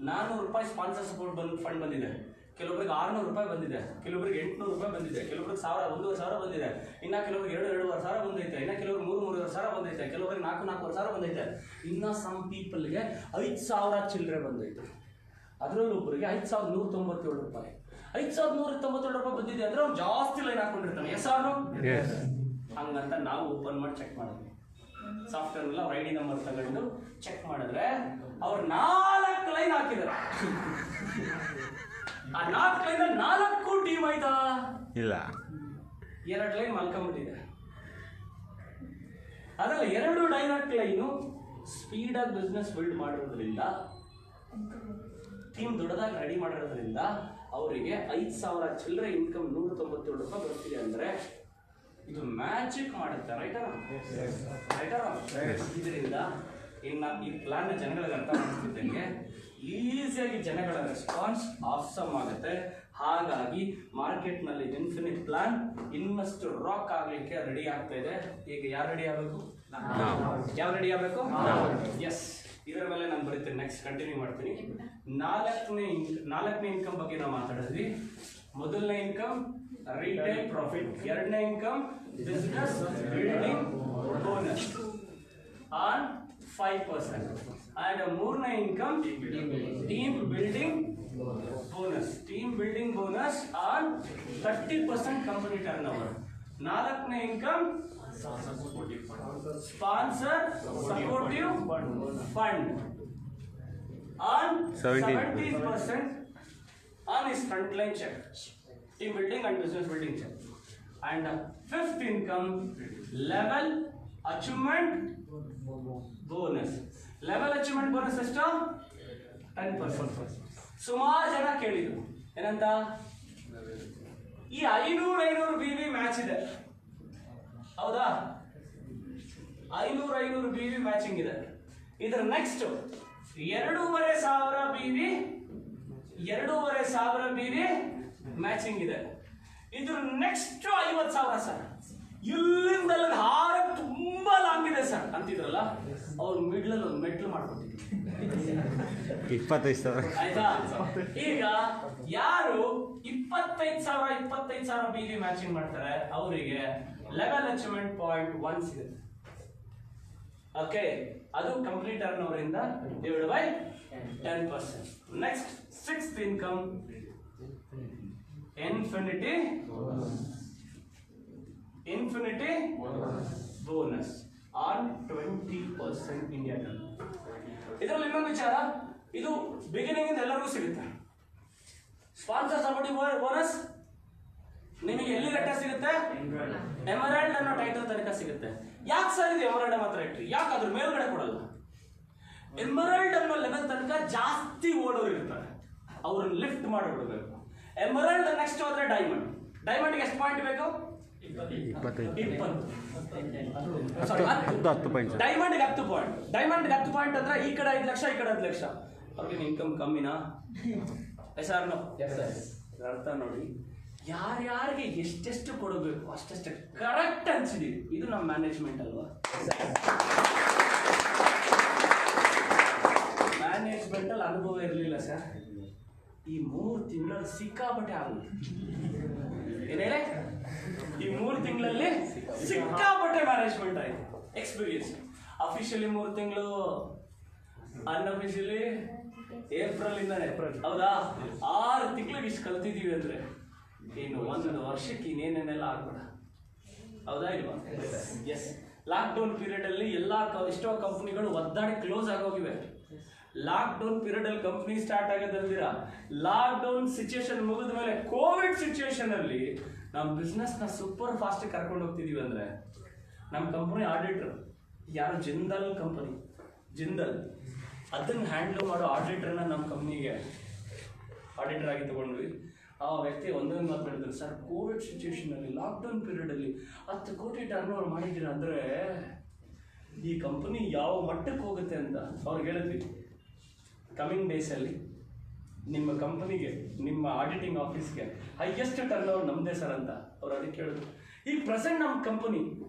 400 ರೂಪಾಯಿ ಸ್ಪಾನ್ಸರ್ ಸಪೋರ್ಟ್ ಫಂಡ್ ಬಂದಿದೆ, ಕೆಲವೊಬ್ಬರಿಗೆ 600 ರೂಪಾಯಿ ಬಂದಿದೆ, ಕೆಲವೊಬ್ಬರಿಗೆ 800 ರೂಪಾಯಿ ಬಂದಿದೆ, ಕೆಲವೊಬ್ಬರಿಗೆ 1,000 1,500 ಬಂದಿದೆ, ಇನ್ನು ಕೆಲವರಿಗೆ 2,500 ಬಂದೈತೆ, ಇನ್ನು ಕೆಲವರು 3,500 ಬಂದೈತೆ, ಕೆಲವರಿಗೆ 4,500 ಬಂದೈತೆ, ಇನ್ನು ಸಮ್ ಪೀಪಲ್ಗೆ 5,000 ಚಿಲ್ಲರೆ ಬಂದೈತೆ. ಅದರಲ್ಲೂ ಒಬ್ಬರಿಗೆ 5,197 ರೂಪಾಯಿ 5,197 ರೂಪಾಯಿ ಬಂದಿದೆ ಅಂದ್ರೆ ಅವ್ನು ಜಾಸ್ತಿ ಲೈನ್ ಹಾಕೊಂಡಿರ್ತಾನೆ. Yes or no? ಹಂಗಂತ ನಾವು ಓಪನ್ ಮಾಡಿ ಚೆಕ್ ಮಾಡಿದ್ವಿ. ಸಾಫ್ಟ್ವೇರ್ನೆಲ್ಲ ಅವ್ರ ID ನಂಬರ್ ತಗೊಂಡು ಚೆಕ್ ಮಾಡಿದ್ರೆ ಅವ್ರು 4 ಲೈನ್ ಹಾಕಿದ್ದಾರೆ. ಆ 4 ಲೈನ್ 4 ಟೀಮ್ ಆಯ್ತಾ? ಇಲ್ಲ, 2 ಲೈನ್ ಮಲ್ಕೊಂಡ್ಬಿಟ್ಟಿದೆ. ಅದರಲ್ಲಿ 2 ಡೈರೆಕ್ಟ್ ಲೈನು ಸ್ಪೀಡಾಗಿ ಬಿಸ್ನೆಸ್ ಬಿಲ್ಡ್ ಮಾಡಿರೋದ್ರಿಂದ, ಟೀಮ್ ದೊಡ್ಡದಾಗಿ ರೆಡಿ ಮಾಡಿರೋದ್ರಿಂದ ಅವರಿಗೆ 5,000 ಚಿಲ್ಲರೆ ಇನ್ಕಮ್ 197 ರೂಪಾಯಿ ಬರ್ತಿದೆ ಅಂದ್ರೆ ಇದು ಮ್ಯಾಜಿಕ್ ಮಾಡುತ್ತೆ. ರೈಟಾ? ಇದರಿಂದ ಇನ್ನು ಈ ಪ್ಲಾನ್ ಜನಗಳಿಗೆ ಅರ್ಥ ಮಾಡ್ತಿದ್ದಂಗೆ ಈಸಿಯಾಗಿ ಜನಗಳ ರೆಸ್ಪಾನ್ಸ್ ಆಸಮ್ ಆಗುತ್ತೆ. ಹಾಗಾಗಿ ಮಾರ್ಕೆಟ್ನಲ್ಲಿ ಇನ್ಫಿನಿಟ್ ಪ್ಲಾನ್ ಇನ್ನಷ್ಟು ರಾಕ್ ಆಗಲಿಕ್ಕೆ ರೆಡಿ ಆಗ್ತಾ ಇದೆ. ಈಗ ಯಾರು ರೆಡಿ ಆಗಬೇಕು? ಯಾವ ರೆಡಿ ಆಗಬೇಕು? ಎಸ್, ಇದರ ಮೇಲೆ ನಾನು ಬರೀತೀನಿ. ನೆಕ್ಸ್ಟ್ ಕಂಟಿನ್ಯೂ ಮಾಡ್ತೀನಿ. 4ನೇ ಇನ್ಕಮ್ ಬಗ್ಗೆ ನಾವು ಮಾತಾಡಿದ್ವಿ. ಮೊದಲನೇ ಇನ್ಕಮ್ ರಿಟೇಲ್ ಪ್ರಾಫಿಟ್, 2ನೇ income business building bonus, on 5%. And ಮೂರನೇ income team building bonus. Team building bonus on 30% company turnover. ನಾಲ್ಕನೇ income sponsor supportive fund on 70% on his frontline check, team building and business building check. And fifth income level achievement bonus. Level achievement bonus ಎಷ್ಟು 10%. ಸುಮಾರು ಜನ ಕೇಳಿದ್ರು ಏನಂತ, ಈ 500 BV match ಇದೆ ಹೌದಾ, 500 BV matching ಇದೆ. ಇದರ ನೆಕ್ಸ್ಟ್ 2,500 BV ಮ್ಯಾಚಿಂಗ್ ಇದೆ. ಇದ್ರ ನೆಕ್ಸ್ಟ್ 50,000 ಸರ್. ಇಲ್ಲಿಂದ ಹಾರ ತುಂಬಾ ಲಾಂಗ್ ಇದೆ ಸರ್ ಅಂತಿದ್ರಲ್ಲ, ಅವ್ರು ಮಿಡ್ಲಲ್ಲಿ ಒಂದು ಮೆಟ್ಲು ಮಾಡ್ಕೊಟ್ಟಿದ್ರು
25,000
ಆಯ್ತಾ. ಈಗ ಯಾರು 25,000 BV ಮ್ಯಾಚಿಂಗ್ ಮಾಡ್ತಾರೆ ಅವರಿಗೆ ಲೆವೆಲ್ ಅಚೀವ್ಮೆಂಟ್ ಪಾಯಿಂಟ್ 1 ಸಿಗುತ್ತೆ. ಓಕೆ, ಅದು ಕಂಪ್ಲೀಟ್ ಟರ್ನ್ ಓವರ್ ಇಂದ divide by 10%. Next sixth income infinity bonus on 20% India turn. ಇದರಲ್ಲಿ ಇನ್ನೊಂದು ವಿಚಾರ, ಇದು ಬಿಗಿನಿಂಗ್ ಇಂದ ಎಲ್ಲರಿಗೂ ಸಿಗುತ್ತೆ. ಸ್ಪಾನ್ಸರ್ ಸಪೋರ್ಟಿವ್ ಬೋನಸ್ ನಿಮಗೆ ಎಲ್ಲಿ ಗಂಟೆ ಸಿಗುತ್ತೆ? ಎಮರಾಲ್ಡ್ ಅನ್ನೋ ಟೈಟಲ್ ತನಕ ಸಿಗುತ್ತೆ. ಯಾಕೆ ಸರ್ ಇದು ಎಮರಾಲ್ಡ್ ಮಾತ್ರ ಇಟ್ರಿ, ಯಾಕೆ ಅದ್ರ ಮೇಲ್ಗಡೆ ಕೊಡಲ್ಲ? ಎಮರಾಲ್ಡ್ ಅನ್ನೋ ಲೆವೆಲ್ ತನಕ ಜಾಸ್ತಿ ಓಡೋರು ಇರ್ತಾರೆ, ಅವ್ರನ್ನ ಲಿಫ್ಟ್ ಮಾಡಿಬಿಡ್ಬೇಕು. ಎಮರಾಲ್ಡ್ ನೆಕ್ಸ್ಟ್ ಹೋದ್ರೆ ಡೈಮಂಡ್. ಡೈಮಂಡ್ಗೆ ಎಷ್ಟು ಪಾಯಿಂಟ್ ಬೇಕು? 20. ಡೈಮಂಡ್ಗೆ 10 ಪಾಯಿಂಟ್. ಡೈಮಂಡ್ಗೆ 10 ಪಾಯಿಂಟ್ ಅಂದ್ರೆ ಈ ಕಡೆ 5 ಲಕ್ಷ, ಈ ಕಡೆ 10 ಲಕ್ಷ. ಅವ್ರಿಗೆ ಇನ್ಕಮ್ ಕಮ್ಮಿನಾ? ಸರ್ ಅರ್ಥ ನೋಡಿ, ಯಾರ್ಯಾರಿಗೆ ಎಷ್ಟೆಷ್ಟು ಕೊಡಬೇಕು ಅಷ್ಟೆಷ್ಟು ಕರೆಕ್ಟ್ ಅನ್ಸಿದೀವಿ. ಇದು ನಮ್ಮ ಮ್ಯಾನೇಜ್ಮೆಂಟ್ ಅಲ್ವಾ? ಮ್ಯಾನೇಜ್ಮೆಂಟ್ ಅಲ್ಲಿ ಅನುಭವ ಇರಲಿಲ್ಲ ಸರ್. ಈ 3 ತಿಂಗಳಲ್ಲಿ ಸಿಕ್ಕಾಪಟ್ಟೆ ಆಗುತ್ತೆ. ಏನ್ ಹೇಳಿ, ಈ 3 ತಿಂಗಳಲ್ಲಿ ಸಿಕ್ಕಾಪಟ್ಟೆ ಮ್ಯಾನೇಜ್ಮೆಂಟ್ ಆಯ್ತು. ಎಕ್ಸ್ಪೀರಿಯನ್ಸ್ ಅಫಿಷಿಯಲಿ 3 ತಿಂಗಳು, ಅನ್ಅಫಿಷಿಯಲಿ ಏಪ್ರಿಲ್ ಇಂದಾನೆ ಹೌದಾ. 6 ತಿಂಗಳಿಗೆ ಇಷ್ಟು ಕಲ್ತಿದೀವಿ ಅಂದ್ರೆ ಇನ್ನು 1 ವರ್ಷಕ್ಕೆ ಇನ್ನೇನೇನೆಲ್ಲ ಆಗ್ಬೇಡ, ಹೌದಾ ಇಲ್ವಾ? ಎಸ್. ಲಾಕ್ಡೌನ್ ಪೀರಿಯಡ್ ಅಲ್ಲಿ ಎಷ್ಟೋ ಕಂಪನಿಗಳು ಒದ್ದಾಡಿ ಕ್ಲೋಸ್ ಆಗೋಗಿವೆ. ಲಾಕ್ಡೌನ್ ಪೀರಿಯಡ್ ಅಲ್ಲಿ ಕಂಪನಿ ಸ್ಟಾರ್ಟ್ ಆಗೋದಲ್ದಿರ, ಲಾಕ್ಡೌನ್ ಸಿಚುಯೇಷನ್ ಮುಗಿದ ಮೇಲೆ ಕೋವಿಡ್ ಸಿಚುಯೇಷನ್ ಅಲ್ಲಿ ನಮ್ಮ ಬಿಸ್ನೆಸ್ ನ ಸೂಪರ್ ಫಾಸ್ಟ್ ಕರ್ಕೊಂಡು ಹೋಗ್ತಿದೀವಿ. ಅಂದ್ರೆ ನಮ್ಮ ಕಂಪನಿ ಆಡಿಟರ್ ಯಾರು, ಜಿಂದಾಲ್ ಕಂಪನಿ, ಜಿಂದಾಲ್, ಅದನ್ನ ಹ್ಯಾಂಡಲ್ ಮಾಡೋ ಆಡಿಟರ್ನ ನಮ್ಮ ಕಂಪ್ನಿಗೆ ಆಡಿಟರ್ ಆಗಿ ತಗೊಂಡ್ವಿ. ಆ ವ್ಯಕ್ತಿ ಒಂದೊಂದು ಮಾತಾಡಿದ್ರು, ಸರ್ ಕೋವಿಡ್ ಸಿಚುಯೇಷನ್ ಅಲ್ಲಿ ಲಾಕ್ಡೌನ್ ಪೀರಿಯಡ್ ಅಲ್ಲಿ 10 ಕೋಟಿ ಟರ್ನ್ ಓವರ್ ಮಾಡಿದ್ದೀರಾ ಅಂದ್ರೆ ಈ ಕಂಪನಿ ಯಾವ ಮಟ್ಟಕ್ಕೆ ಹೋಗುತ್ತೆ ಅಂತ ಅವ್ರಿಗೆ ಹೇಳಿದ್ವಿ. ಕಮಿಂಗ್ ಡೇಸ್ ಅಲ್ಲಿ ನಿಮ್ಮ ಕಂಪನಿಗೆ, ನಿಮ್ಮ ಆಡಿಟಿಂಗ್ ಆಫೀಸ್ಗೆ ಹೈಯೆಸ್ಟ್ ಟರ್ನ್ ಓವರ್ ನಮ್ದೇ ಸರ್ ಅಂತ ಅವ್ರು ಅದಕ್ಕೆ ಕೇಳಿದ್ರು. ಈಗ ಪ್ರೆಸೆಂಟ್ ನಮ್ಮ ಕಂಪನಿ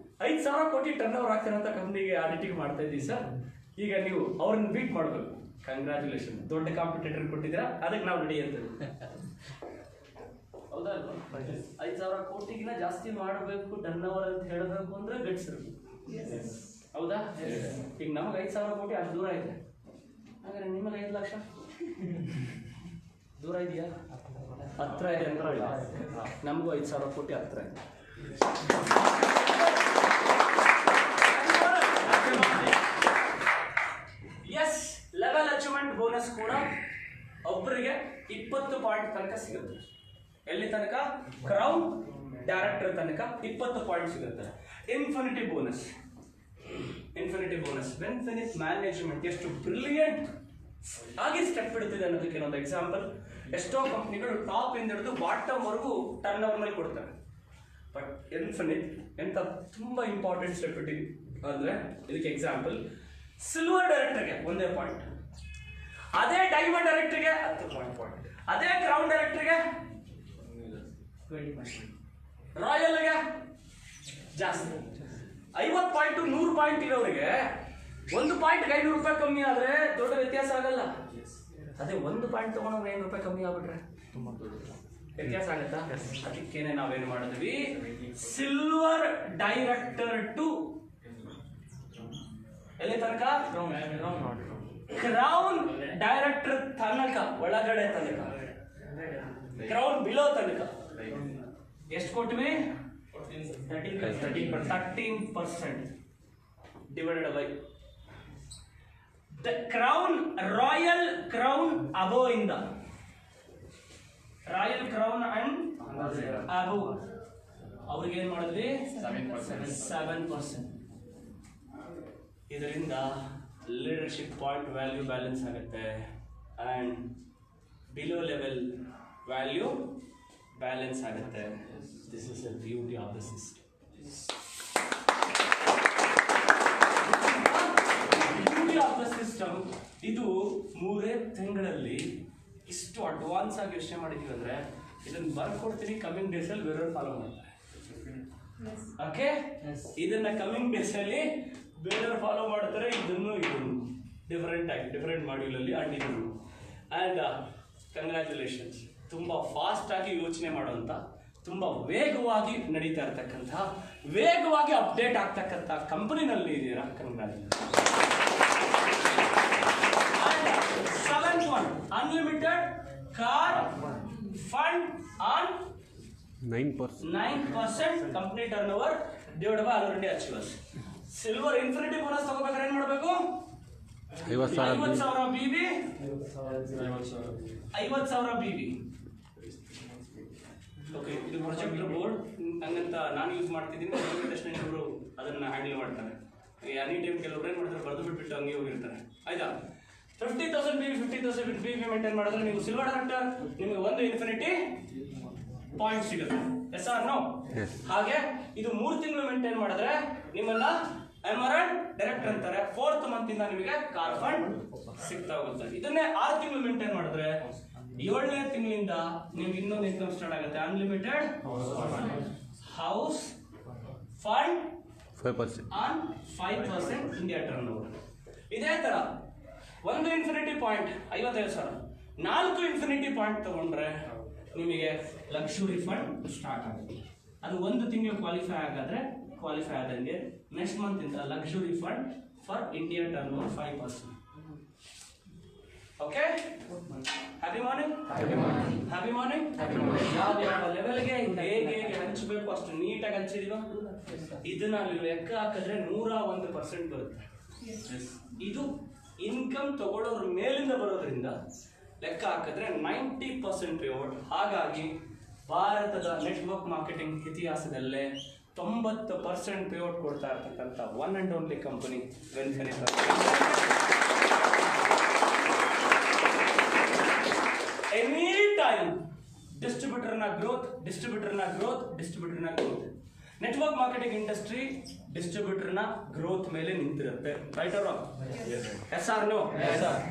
5,000 ಕೋಟಿ ಟರ್ನ್ ಓವರ್ ಆಗ್ತಾರಂತ ಕಂಪ್ನಿಗೆ ಆಡಿಟಿಂಗ್ ಮಾಡ್ತಾ ಇದ್ದೀವಿ ಸರ್. ಈಗ ನೀವು ಅವ್ರನ್ನ ಬೀಟ್ ಮಾಡಬೇಕು. ಕಂಗ್ರ್ಯಾಚುಲೇಷನ್, ದೊಡ್ಡ ಕಾಂಪಿಟೇಟರ್ ಕೊಟ್ಟಿದ್ದೀರಾ, ಅದಕ್ಕೆ ನಾವು ರೆಡಿ ಅಂತ. ಹೌದಾ ಅಲ್ವಾ? 5,000 ಕೋಟಿಗಿನ ಜಾಸ್ತಿ ಮಾಡಬೇಕು ಟರ್ನ್ ಓವರ್ ಅಂತ ಹೇಳಬೇಕು ಅಂದ್ರೆ ಗಟ್ಸ್ ಇರಬೇಕು, ಹೌದಾ? ಈಗ ನಮಗೆ 5,000 ಕೋಟಿ ಅಷ್ಟು ದೂರ ಇದೆ, ಹಾಗಾದ್ರೆ ನಿಮಗೆ 5 ಲಕ್ಷ ದೂರ ಇದೆಯಾ? ಹತ್ರ ಇದೆ ಅಂದ್ರೆ ನಮಗೂ 5,000 ಕೋಟಿ ಹತ್ರ ಇದೆ. ಎಸ್, ಲೆವೆಲ್ ಅಚೀವ್ಮೆಂಟ್ ಬೋನಸ್ ಕೂಡ ಒಬ್ಬರಿಗೆ 20 ಪಾಯಿಂಟ್ ತನಕ ಸಿಗುತ್ತೆ. ಎಲ್ಲಿ ತನಕ? ಕ್ರೌನ್ ಡೈರೆಕ್ಟರ್ ತನಕ 20 ಪಾಯಿಂಟ್ ಸಿಗುತ್ತೆ. ಇನ್ಫಿನಿಟಿ ಬೋನಸ್ ಇನ್ಫಿನಿಟ್ ಮ್ಯಾನೇಜ್ಮೆಂಟ್ ಎಷ್ಟು ಬ್ರಿಲಿಯಂಟ್ ಆಗಿ ಸ್ಟೆಪ್ ಇಡ್ತಿದೆ ಅನ್ನೋದಕ್ಕೆ ಒಂದು ಎಕ್ಸಾಂಪಲ್. ಎಷ್ಟೋ ಕಂಪ್ನಿಗಳು ಟಾಪ್ ಇಂದ ಹಿಡಿದು ಬಾಟಮ್ ವರೆಗೂ ಟರ್ನ್ ಓವರ್ ಮೇಲೆ ಕೊಡ್ತಾರೆ. ಬಟ್ ಇನ್ಫಿನಿಟ್ ಎಂತ ತುಂಬಾ ಇಂಪಾರ್ಟೆಂಟ್ ಸ್ಟೆಪ್ ಇಟ್ಟಿದೆ ಅಂದ್ರೆ, ಇದಕ್ಕೆ ಎಕ್ಸಾಂಪಲ್ ಸಿಲ್ವರ್ ಡೈರೆಕ್ಟರ್ಗೆ 1 ಪಾಯಿಂಟ್, ಅದೇ ಡೈಮಂಡ್ ಡೈರೆಕ್ಟರ್ಗೆ 10 ಪಾಯಿಂಟ್, ಅದೇ ಕ್ರೌನ್ ಡೈರೆಕ್ಟರ್ಗೆ 20 ಪಾಯಿಂಟ್, ರಾಯಲ್ಗೆ ಜಾಸ್ತಿ 50 ಪಾಯಿಂಟ್ 100 ಪಾಯಿಂಟ್ ಇರೋರಿಗೆ 1 ಪಾಯಿಂಟ್ಗೆ 500 ರೂಪಾಯಿ ಕಮ್ಮಿ ಆದ್ರೆ ದೊಡ್ಡ ವ್ಯತ್ಯಾಸ ಆಗಲ್ಲ. ಅದೇ 1 ಪಾಯಿಂಟ್ ತಗೊಂಡ್ರೆ 500 ರೂಪಾಯಿ ಕಮ್ಮಿ ಆಗ್ಬಿಟ್ರೆ ವ್ಯತ್ಯಾಸ ಆಗುತ್ತಾ? ಅದಕ್ಕೇನೆ ನಾವೇನು ಮಾಡಿದ್ವಿ, ಸಿಲ್ವರ್ ಡೈರೆಕ್ಟರ್ ಟು ಎಲ್ಲಿ ತನಕ? ಕ್ರೌನ್ ಡೈರೆಕ್ಟರ್ ತನಕ, ಒಳಗಡೆ ತನಕ, ಕ್ರೌನ್ ಬಿಲೋ ತನಕ ಎಷ್ಟು ಕೊಟ್ವಿ? 13% divided by the crown, royal crown above ಇಂದ, ರಾಯಲ್ ಕ್ರೌನ್ ಅಂಡ್ ಅಬವ್ ಅವ್ರಿಗೆ ಏನ್ ಮಾಡಿದ್ವಿ? 7%. ಇದರಿಂದ ಲೀಡರ್ಶಿಪ್ ಪಾಯಿಂಟ್ ವ್ಯಾಲ್ಯೂ ಬ್ಯಾಲೆನ್ಸ್ ಆಗುತ್ತೆ and below level value balance ಆಗುತ್ತೆ. This is the beauty of the system. Beauty of the system ಇದು 3 ತಿಂಗಳಲ್ಲಿ ಇಷ್ಟು ಅಡ್ವಾನ್ಸ್ ಆಗಿ ಯೋಚನೆ ಮಾಡಿದೀವಿ ಅಂದ್ರೆ ಇದನ್ನ ಬರ್ಕೊಡ್ತೀನಿ. ಕಮಿಂಗ್ ಡೇಸ್ ಅಲ್ಲಿ ಬೇರೆಯವ್ರು ಫಾಲೋ ಮಾಡ್ತಾರೆ. ಓಕೆ, ಇದನ್ನ ಕಮಿಂಗ್ ಡೇಸ್ ಅಲ್ಲಿ ಬೇರೆಯವ್ರು ಫಾಲೋ ಮಾಡ್ತಾರೆ. ಇದನ್ನು ಡಿಫರೆಂಟ್ ಮಾಡ್ಯೂಲ್ ಅಲ್ಲಿ ಅಂಡ್ ಇದನ್ನು ಅಂಡ್ ಕಂಗ್ರ್ಯಾಚುಲೇಷನ್ಸ್. ತುಂಬಾ ಫಾಸ್ಟ್ ಆಗಿ ಯೋಚನೆ ಮಾಡುವಂತ, ತುಂಬಾ ವೇಗವಾಗಿ ನಡೀತಾ ಇರ್ತಕ್ಕಂಥ, ವೇಗವಾಗಿ ಅಪ್ಡೇಟ್ ಆಗ್ತಕ್ಕಂಥ ಕಂಪನಿನಲ್ಲಿ ಇದ್ದೀರಾ. Congratulation. 7th one, unlimited car fund on 9% company turnover divided by already achievers. Silver infinity bonus ತಗೋಬೇಕಾದ್ರೆ ಏನ್ ಮಾಡಬೇಕು? 50,000 BB, 50,000 BB. ಓಕೆ, ಇದು ಪ್ರೊಜೆಕ್ಟರ್ ಬೋರ್ಡ್ ಹಂಗಂತ ನಾನು ಯೂಸ್ ಮಾಡ್ತಿದ್ದೀನಿ. ತಕ್ಷಣ ಇವರು ಅದನ್ನ ಹ್ಯಾಂಡಲ್ ಮಾಡ್ತಾರೆ. ಎನಿ ಟೈಮ್ ಕೆಲವರು ಏನ್ ಮಾಡ್ತಾರೆ, ಬರೆದು ಬಿಟ್ಬಿಟ್ಟು ಹಂಗೆ ಹೋಗಿರ್ತಾರೆ. ಆಯ್ತಾ? 50,000 BB, 50,000 BB ಮೇಂಟೈನ್ ಮಾಡಿದ್ರೆ ನೀವು ಸಿಲ್ವರ್ ಡೈರೆಕ್ಟರ್ ನಿಮಗೆ ಒಂದು ಇನ್ಫಿನಿಟಿ ಪಾಯಿಂಟ್ ಸಿಗುತ್ತೆ. Yes or no? ಹಾಗೆ ಇದು 3 ತಿಂಗಳು ಮೇಂಟೈನ್ ಮಾಡಿದ್ರೆ ನಿಮ್ಮನ್ನ ಎಮರಲ್ಡ್ ಡೈರೆಕ್ಟರ್ ಅಂತಾರೆ. 4th ಮಂತ್ ಇಂದ ನಿಮಗೆ ಕಾರ್ ಫಂಡ್ ಸಿಗ್ತಾ ಹೋಗುತ್ತೆ. ಇದನ್ನೇ 6 ತಿಂಗಳು ಮೇಂಟೈನ್ ಮಾಡಿದ್ರೆ 7ನೇ ತಿಂಗಳಿಂದ ನಿಮ್ಗೆ ಇನ್ನೊಂದು ಇನ್ಕಮ್ ಸ್ಟಾರ್ಟ್ ಆಗುತ್ತೆ. Unlimited house fund 5% on 5% India turn over. ಇದೇ ತರ ಒಂದು ಇನ್ಫಿನಿಟಿ ಪಾಯಿಂಟ್ 55,000, 4 ಇನ್ಫಿನಿಟಿ ಪಾಯಿಂಟ್ ತಗೊಂಡ್ರೆ ನಿಮಗೆ ಲಕ್ಸುರಿ ಫಂಡ್ ಸ್ಟಾರ್ಟ್ ಆಗುತ್ತೆ. ಅದು 1 ತಿಂಗಳು ಕ್ವಾಲಿಫೈ ಆದಂಗೆ ನೆಕ್ಸ್ಟ್ ಮಂತ್ ಇಂದ luxury fund for India turn over 5%. Okay, happy morning. ಯಾವ ಲೆವೆಲ್ಗೆ ಹೇಗೆ ಹಂಚಬೇಕು ಅಷ್ಟು ನೀಟಾಗಿ ಹಂಚಿದೀವ. ಇದನ್ನ ಲೆಕ್ಕ ಹಾಕಿದ್ರೆ 101% ಬರುತ್ತೆ. ಇದು ಇನ್ಕಮ್ ತಗೊಳ್ಳೋದ್ರ ಮೇಲಿಂದ ಬರೋದ್ರಿಂದ ಲೆಕ್ಕ ಹಾಕಿದ್ರೆ 90% ಪೇಔಟ್. ಹಾಗಾಗಿ ಭಾರತದ ನೆಟ್ವರ್ಕ್ ಮಾರ್ಕೆಟಿಂಗ್ ಇತಿಹಾಸದಲ್ಲೇ 90% ಪೇಔಟ್ ಕೊಡ್ತಾ ಇರ್ತಕ್ಕಂಥ ಒನ್ ಅಂಡ್ ಓನ್ಲಿ ಕಂಪನಿ ವೆನ್ಫೆನಿಟರ್. ಎನಿ ಟೈಮ್ ಡಿಸ್ಟ್ರಿಬ್ಯೂಟರ್ನ ಗ್ರೋತ್. ನೆಟ್ವರ್ಕ್ ಮಾರ್ಕೆಟಿಂಗ್ ಇಂಡಸ್ಟ್ರಿ ಡಿಸ್ಟ್ರಿಬ್ಯೂಟರ್ನ ಗ್ರೋತ್ ಮೇಲೆ ನಿಂತಿರುತ್ತೆ. Right or wrong? Yes or no?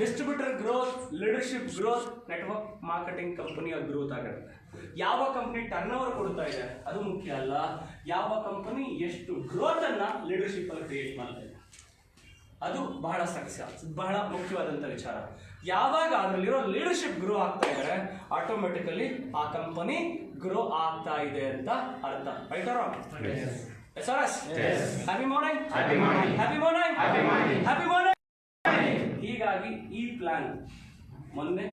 Distributor growth, leadership growth, network marketing ಕಂಪನಿಯ ಗ್ರೋತ್ ಆಗಿರುತ್ತೆ. ಯಾವ ಕಂಪನಿ ಟರ್ನ್ ಓವರ್ ಕೊಡ್ತಾ ಇದೆ ಅದು ಮುಖ್ಯ ಅಲ್ಲ, ಯಾವ ಕಂಪನಿ ಎಷ್ಟು ಗ್ರೋತ್ ಅನ್ನ ಲೀಡರ್ಶಿಪ್ ಅಲ್ಲಿ ಕ್ರಿಯೇಟ್ ಮಾಡ್ತಾ ಇದೆ ಅದು ಬಹಳ ಮುಖ್ಯವಾದಂತ ವಿಚಾರ. ಯಾವಾಗ ಅದರಲ್ಲಿರೋ ಲೀಡರ್ಶಿಪ್ ಗ್ರೋ ಆಗ್ತಾ ಇದ್ದಾರೆ ಆಟೋಮೆಟಿಕಲಿ ಆ ಕಂಪನಿ ಗ್ರೋ ಆಗ್ತಾ ಇದೆ ಅಂತ ಅರ್ಥ. Right or wrong? Happy morning. ಹೀಗಾಗಿ ಈ ಪ್ಲಾನ್ ಮೊನ್ನೆ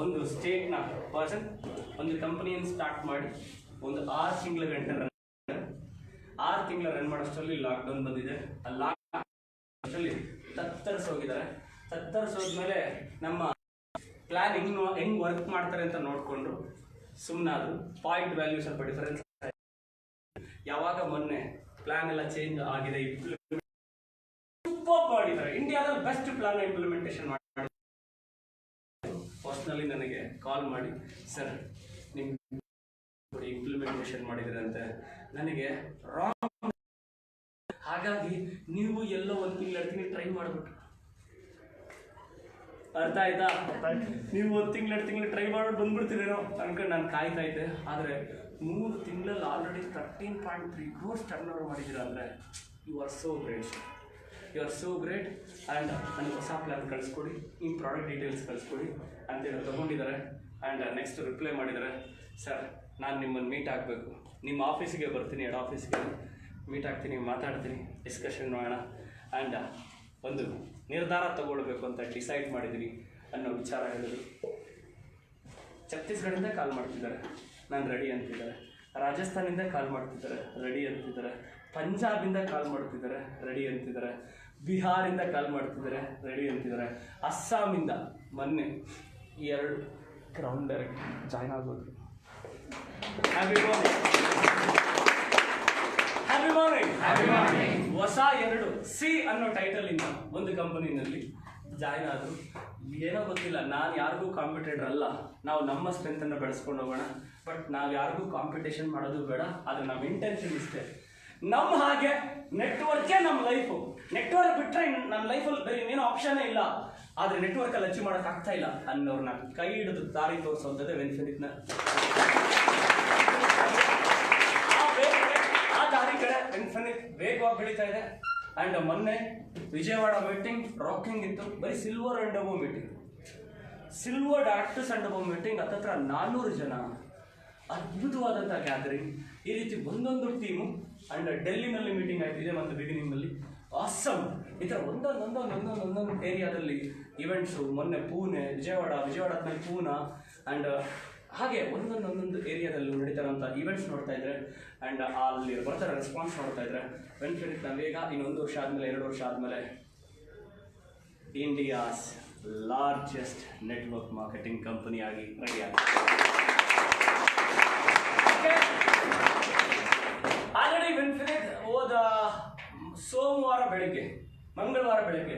ಒಂದು ಸ್ಟೇಟ್ ನ ಪರ್ಸನ್ ಒಂದು ಕಂಪನಿಯನ್ನು ಸ್ಟಾರ್ಟ್ ಮಾಡಿ ಒಂದು 6 ತಿಂಗಳ ಗಂಟೆ ರನ್ ಮಾಡೋಷ್ಟರಲ್ಲಿ ಲಾಕ್ಡೌನ್ ಬಂದಿದೆ. ಆ ಲಾಕ್ಡೌನ್ ತತ್ತರಿಸೋಗಿದ್ದಾರೆ. ತತ್ತರಿಸೋದ್ಮೇಲೆ ನಮ್ಮ ಪ್ಲಾನ್ ಹೆಂಗ್ ವರ್ಕ್ ಮಾಡ್ತಾರೆ ಅಂತ ನೋಡ್ಕೊಂಡು ಸುಮ್ಮನಾದ್ರು. ಪಾಯಿಂಟ್ ವ್ಯಾಲ್ಯೂ ಸ್ವಲ್ಪ ಡಿಫರೆನ್ಸ್. ಯಾವಾಗ ಮೊನ್ನೆ ಪ್ಲಾನ್ ಎಲ್ಲ ಚೇಂಜ್ ಆಗಿದೆ, ಸೂಪರ್ ಮಾಡಿದ್ದಾರೆ. ಇಂಡಿಯಾದಲ್ಲಿ ಬೆಸ್ಟ್ ಪ್ಲಾನ್ ಇಂಪ್ಲಿಮೆಂಟೇಷನ್ ಮಾಡಿ ಪರ್ಸನಲಿ ನನಗೆ ಕಾಲ್ ಮಾಡಿ, ಸರ್ ನಿಮ್ ಇಂಪ್ಲಿಮೆಂಟೇಷನ್ ಮಾಡಿದ್ರೆ ಅಂತ ನನಗೆ ರಾಂಗ್. ಹಾಗಾಗಿ ನೀವು ಎಲ್ಲೋ 1 ತಿಂಗಳು 2 ತಿಂಗಳು ಟ್ರೈ ಮಾಡ್ಬಿಟ್ಟು, ಅರ್ಥ ಆಯ್ತಾ? ನೀವು 1 ತಿಂಗಳು 2 ತಿಂಗಳು ಟ್ರೈ ಮಾಡ್ಬಿಟ್ಟು ಬಂದ್ಬಿಡ್ತೀರೇನೋ ಅನ್ಕೊಂಡು ನಾನು ಕಾಯ್ತಾ ಇದ್ದೆ. ಆದರೆ 3 ತಿಂಗಳಲ್ಲಿ ಆಲ್ರೆಡಿ 13.3 crores ಟರ್ನ್ ಓವರ್ ಮಾಡಿದ್ದೀರಾ ಅಂದರೆ you are so great. And ನನಗೆ ಹೊಸ ಪ್ಲ್ಯಾನ್ ಕಳಿಸ್ಕೊಡಿ, ನಿಮ್ಮ ಪ್ರಾಡಕ್ಟ್ ಡೀಟೇಲ್ಸ್ ಕಳಿಸ್ಕೊಡಿ ಅಂತೇಳಿ ತೊಗೊಂಡಿದ್ದಾರೆ. ಆ್ಯಂಡ್ ನೆಕ್ಸ್ಟ್ ರಿಪ್ಲೈ ಮಾಡಿದ್ದಾರೆ, ಸರ್ ನಾನು ನಿಮ್ಮನ್ನು ಮೀಟ್ ಆಗಬೇಕು, ನಿಮ್ಮ ಆಫೀಸಿಗೆ ಬರ್ತೀನಿ, ಹೆಡ್ ಆಫೀಸ್ಗೆ ಮೀಟ್ ಆಗ್ತೀನಿ, ಮಾತಾಡ್ತೀನಿ, ಡಿಸ್ಕಷನ್ ಮಾಡೋಣ. ಆ್ಯಂಡ್ ಒಂದು ನಿರ್ಧಾರ ತಗೊಳ್ಬೇಕು ಅಂತ ಡಿಸೈಡ್ ಮಾಡಿದ್ದೀನಿ ಅನ್ನೋ ವಿಚಾರ ಹೇಳಿದ್ರು. ಛತ್ತೀಸ್ಗಢದಿಂದ ಕಾಲ್ ಮಾಡ್ತಿದ್ದಾರೆ, ನಾನು ರೆಡಿ ಅಂತಿದ್ದಾರೆ. ರಾಜಸ್ಥಾನಿಂದ ಕಾಲ್ ಮಾಡ್ತಿದ್ದಾರೆ, ರೆಡಿ ಅಂತಿದ್ದಾರೆ. ಪಂಜಾಬಿಂದ ಕಾಲ್ ಮಾಡ್ತಿದ್ದಾರೆ, ರೆಡಿ ಅಂತಿದ್ದಾರೆ. ಬಿಹಾರಿಂದ ಕಾಲ್ ಮಾಡ್ತಿದ್ದಾರೆ, ರೆಡಿ ಅಂತಿದ್ದಾರೆ. ಅಸ್ಸಾಮಿಂದ ಮೊನ್ನೆ 2 ಗ್ರೌಂಡ್ ಡೈರೆಕ್ಟ್ ಜಾಯ್ನ್ ಆಗೋದು. Happy morning. ಹೊಸ 2 ಸಿ ಅನ್ನೋ ಟೈಟಲ್ ಇಂದ ಒಂದು ಕಂಪನಿನಲ್ಲಿ ಜಾಯ್ನ್ ಆದ್ರು. ಏನೋ ಗೊತ್ತಿಲ್ಲ, ನಾನು ಯಾರಿಗೂ ಕಾಂಪಿಟೇಟರ್ ಅಲ್ಲ. ನಾವು ನಮ್ಮ ಸ್ಟ್ರೆಂತನ್ನು ಬೆಳೆಸ್ಕೊಂಡು ಹೋಗೋಣ. ಬಟ್ ನಾವು ಯಾರಿಗೂ ಕಾಂಪಿಟೇಷನ್ ಮಾಡೋದು ಬೇಡ. ಆದರೆ ನಮ್ಮ ಇಂಟೆನ್ಷನ್ ಇಷ್ಟೇ, ನಮ್ಮ ಹಾಗೆ ನೆಟ್ವರ್ಕೇ ನಮ್ಮ ಲೈಫು. ನೆಟ್ವರ್ಕ್ ಬಿಟ್ಟರೆ ನನ್ನ ಲೈಫಲ್ಲಿ ಬೇರೆ ಇನ್ನೇನೋ ಆಪ್ಷನ್ನೇ ಇಲ್ಲ. ಆದರೆ ನೆಟ್ವರ್ಕಲ್ಲಿ ಅಚೀವ್ ಮಾಡೋಕ್ಕಾಗ್ತಾ ಇಲ್ಲ ಅನ್ನೋರ್ನ ಕೈ ಹಿಡಿದು ದಾರಿ ತೋರಿಸೋಂಥದ್ದೇ ವೆನ್ಫಿನಿಟ್ನ. ಆ ದಾರಿ ಕಡೆ ವೆನ್ಫಿನಿಟ್ ವೇಗವಾಗಿ ಬೆಳೀತಾ ಇದೆ. ಆ್ಯಂಡ್ ಮೊನ್ನೆ ವಿಜಯವಾಡ ಮೀಟಿಂಗ್ ರಾಕಿಂಗ್ ಇತ್ತು. ಬರೀ silver and above meeting, silver actors and above meeting. ಹತ್ತತ್ರ 400 ಜನ, ಅದ್ಭುತವಾದಂಥ ಗ್ಯಾದರಿಂಗ್. ಈ ರೀತಿ ಒಂದೊಂದು ಟೀಮು. ಆ್ಯಂಡ್ ಡೆಲ್ಲಿನಲ್ಲಿ ಮೀಟಿಂಗ್ ಆಯ್ತು ಇದೇ ಮತ್ತು ಬಿಗಿನಿಂಗ್ನಲ್ಲಿ. ಆಸಮ್. ಈ ಥರ ಒಂದೊಂದು ಏರಿಯಾದಲ್ಲಿ ಇವೆಂಟ್ಸು. ಮೊನ್ನೆ ಪೂನೆ, ವಿಜಯವಾಡ ಆದ್ಮೇಲೆ ಪೂನಾ, ಆ್ಯಂಡ್ ಹಾಗೆ ಒಂದೊಂದು ಏರಿಯಾದಲ್ಲಿ ನಡೀತಾರಂಥ ಈವೆಂಟ್ಸ್ ನೋಡ್ತಾ ಇದ್ರೆ. ಆ್ಯಂಡ್ ಅಲ್ಲಿ ಬರ್ತಾರೆ ರೆಸ್ಪಾನ್ಸ್ ನೋಡ್ತಾ ಇದ್ರೆ ವೆನ್ಫಿನಿಟ್ನ ವೇಗ ಇನ್ನೊಂದು ವರ್ಷ ಆದಮೇಲೆ 2 ವರ್ಷ ಆದಮೇಲೆ India's largest network marketing company ಆಗಿ ರೆಡಿ ಆಗಿದೆ. ಆಲ್ರೆಡಿ ವೆನ್ಫಿನಿಟ್ ಹೋದ ಸೋಮವಾರ ಬೆಳಗ್ಗೆ, ಮಂಗಳವಾರ ಬೆಳಗ್ಗೆ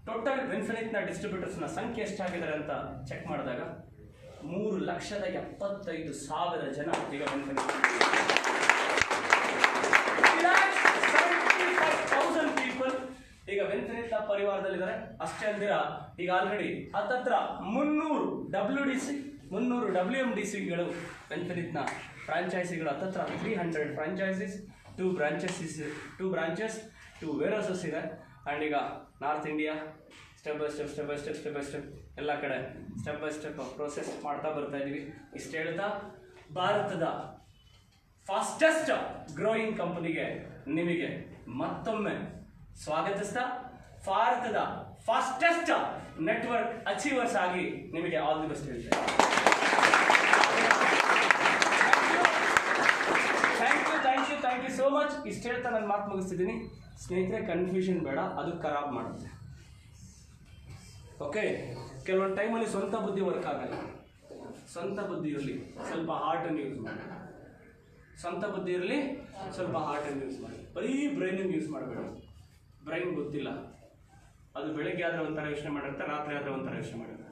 ಟೋಟಲ್ ವೆನ್ಫಿನಿಟ್ನ ಡಿಸ್ಟ್ರಿಬ್ಯೂಟರ್ಸ್ನ ಸಂಖ್ಯೆ ಎಷ್ಟಾಗಿದ್ದಾರೆ ಅಂತ ಚೆಕ್ ಮಾಡಿದಾಗ 3,75,000 ಜನ ಈಗ ವೆನ್ಫಿನಿಟ್. 3,75,000 ಪೀಪಲ್ ಈಗ ವೆನ್ಫಿನಿಟ್ನ ಪರಿವಾರದಲ್ಲಿದ್ದಾರೆ. ಅಷ್ಟೇ ಅಂದಿರ ಈಗ ಆಲ್ರೆಡಿ ಹತ್ತತ್ರ 300 WMDCಗಳು ವೆನ್ಫಿನಿಟ್ನ ಫ್ರಾಂಚೈಸಿಗಳು. ಹತ್ತತ್ರ 300 ಫ್ರಾಂಚೈಸೀಸ್, 2 ಬ್ರಾಂಚಸ್, 2 ವೇರ್ಹೌಸಸ್ ಇದೆ. ಆ್ಯಂಡ್ ಈಗ north India step by step ಎಲ್ಲ ಕಡೆ ಸ್ಟೆಪ್ ಬೈ ಸ್ಟೆಪ್ ಪ್ರೋಸೆಸ್ ಮಾಡ್ತಾ ಬರ್ತಾ ಇದ್ದೀವಿ. ಇಷ್ಟು ಹೇಳ್ತಾ ಭಾರತದ ಫಾಸ್ಟೆಸ್ಟ್ ಗ್ರೋಯಿಂಗ್ ಕಂಪನಿಗೆ ನಿಮಗೆ ಮತ್ತೊಮ್ಮೆ ಸ್ವಾಗತಿಸ್ತಾ, ಭಾರತದ ಫಾಸ್ಟೆಸ್ಟ್ ನೆಟ್ವರ್ಕ್ ಅಚೀವರ್ಸ್ ಆಗಿ ನಿಮಗೆ ಆಲ್ ದಿ ಬೆಸ್ಟ್ ಹೇಳ್ತೇನೆ. Thank you so much. ಇಷ್ಟು ಹೇಳ್ತಾ ನಾನು ಮಾತು ಮುಗಿಸ್ತಿದ್ದೀನಿ. ಸ್ನೇಹಿತರೆ, ಕನ್ಫ್ಯೂಷನ್ ಬೇಡ, ಅದು ಖರಾಬ್ ಮಾಡುತ್ತೆ. ಓಕೆ, ಕೆಲವೊಂದು ಟೈಮಲ್ಲಿ ಸ್ವಂತ ಬುದ್ಧಿ ವರ್ಕ್ ಆಗಲ್ಲ. ಸ್ವಂತ ಬುದ್ಧಿ ಇರಲಿ, ಸ್ವಲ್ಪ ಹಾರ್ಟನ್ನು ಯೂಸ್ ಮಾಡಿ. ಬರೀ ಬ್ರೈನನ್ನು ಯೂಸ್ ಮಾಡಬೇಡ. ಬ್ರೈನ್ ಗೊತ್ತಿಲ್ಲ, ಅದು ಬೆಳಗ್ಗೆ ಆದರೆ ಒಂಥರ ಯೋಚನೆ ಮಾಡಿರುತ್ತೆ, ರಾತ್ರಿ ಆದರೆ ಒಂಥರ ಯೋಚನೆ ಮಾಡಿರುತ್ತೆ.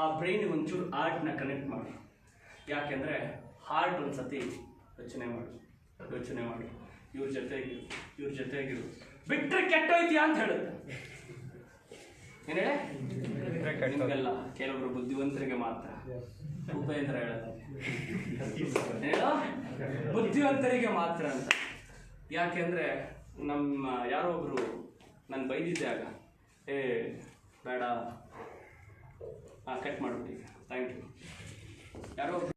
ಆ ಬ್ರೈನಿಗೆ ಒಂಚೂರು ಹಾರ್ಟ್ನ ಕನೆಕ್ಟ್ ಮಾಡಿ. ಯಾಕೆಂದರೆ ಹಾರ್ಟ್ ಒಂದು ಸತಿ ಯೋಚನೆ ಮಾಡಿ ಇವ್ರ ಜೊತೆಗಿರು ಬಿಟ್ಟರೆ ಕೆಟ್ಟೋಯ್ತೀಯಾ ಅಂತ ಹೇಳುತ್ತೆ. ಏನು ಹೇಳಿ, ನಿಮಗೆಲ್ಲ ಕೆಲವರು ಬುದ್ಧಿವಂತರಿಗೆ ಮಾತ್ರ. ಉಪೇಂದ್ರ ಹೇಳುತ್ತೆ ಹೇಳೋ ಬುದ್ಧಿವಂತರಿಗೆ ಮಾತ್ರ ಅಂತ. ಯಾಕೆಂದರೆ ನಮ್ಮ ಯಾರೋ ಒಬ್ಬರು ನಾನು ಬೈದಿದ್ದೆ ಆಗ, ಬೇಡ ಕಟ್ ಮಾಡ್ಬಿಟ್ಟು. Thank you. ಯಾರೋ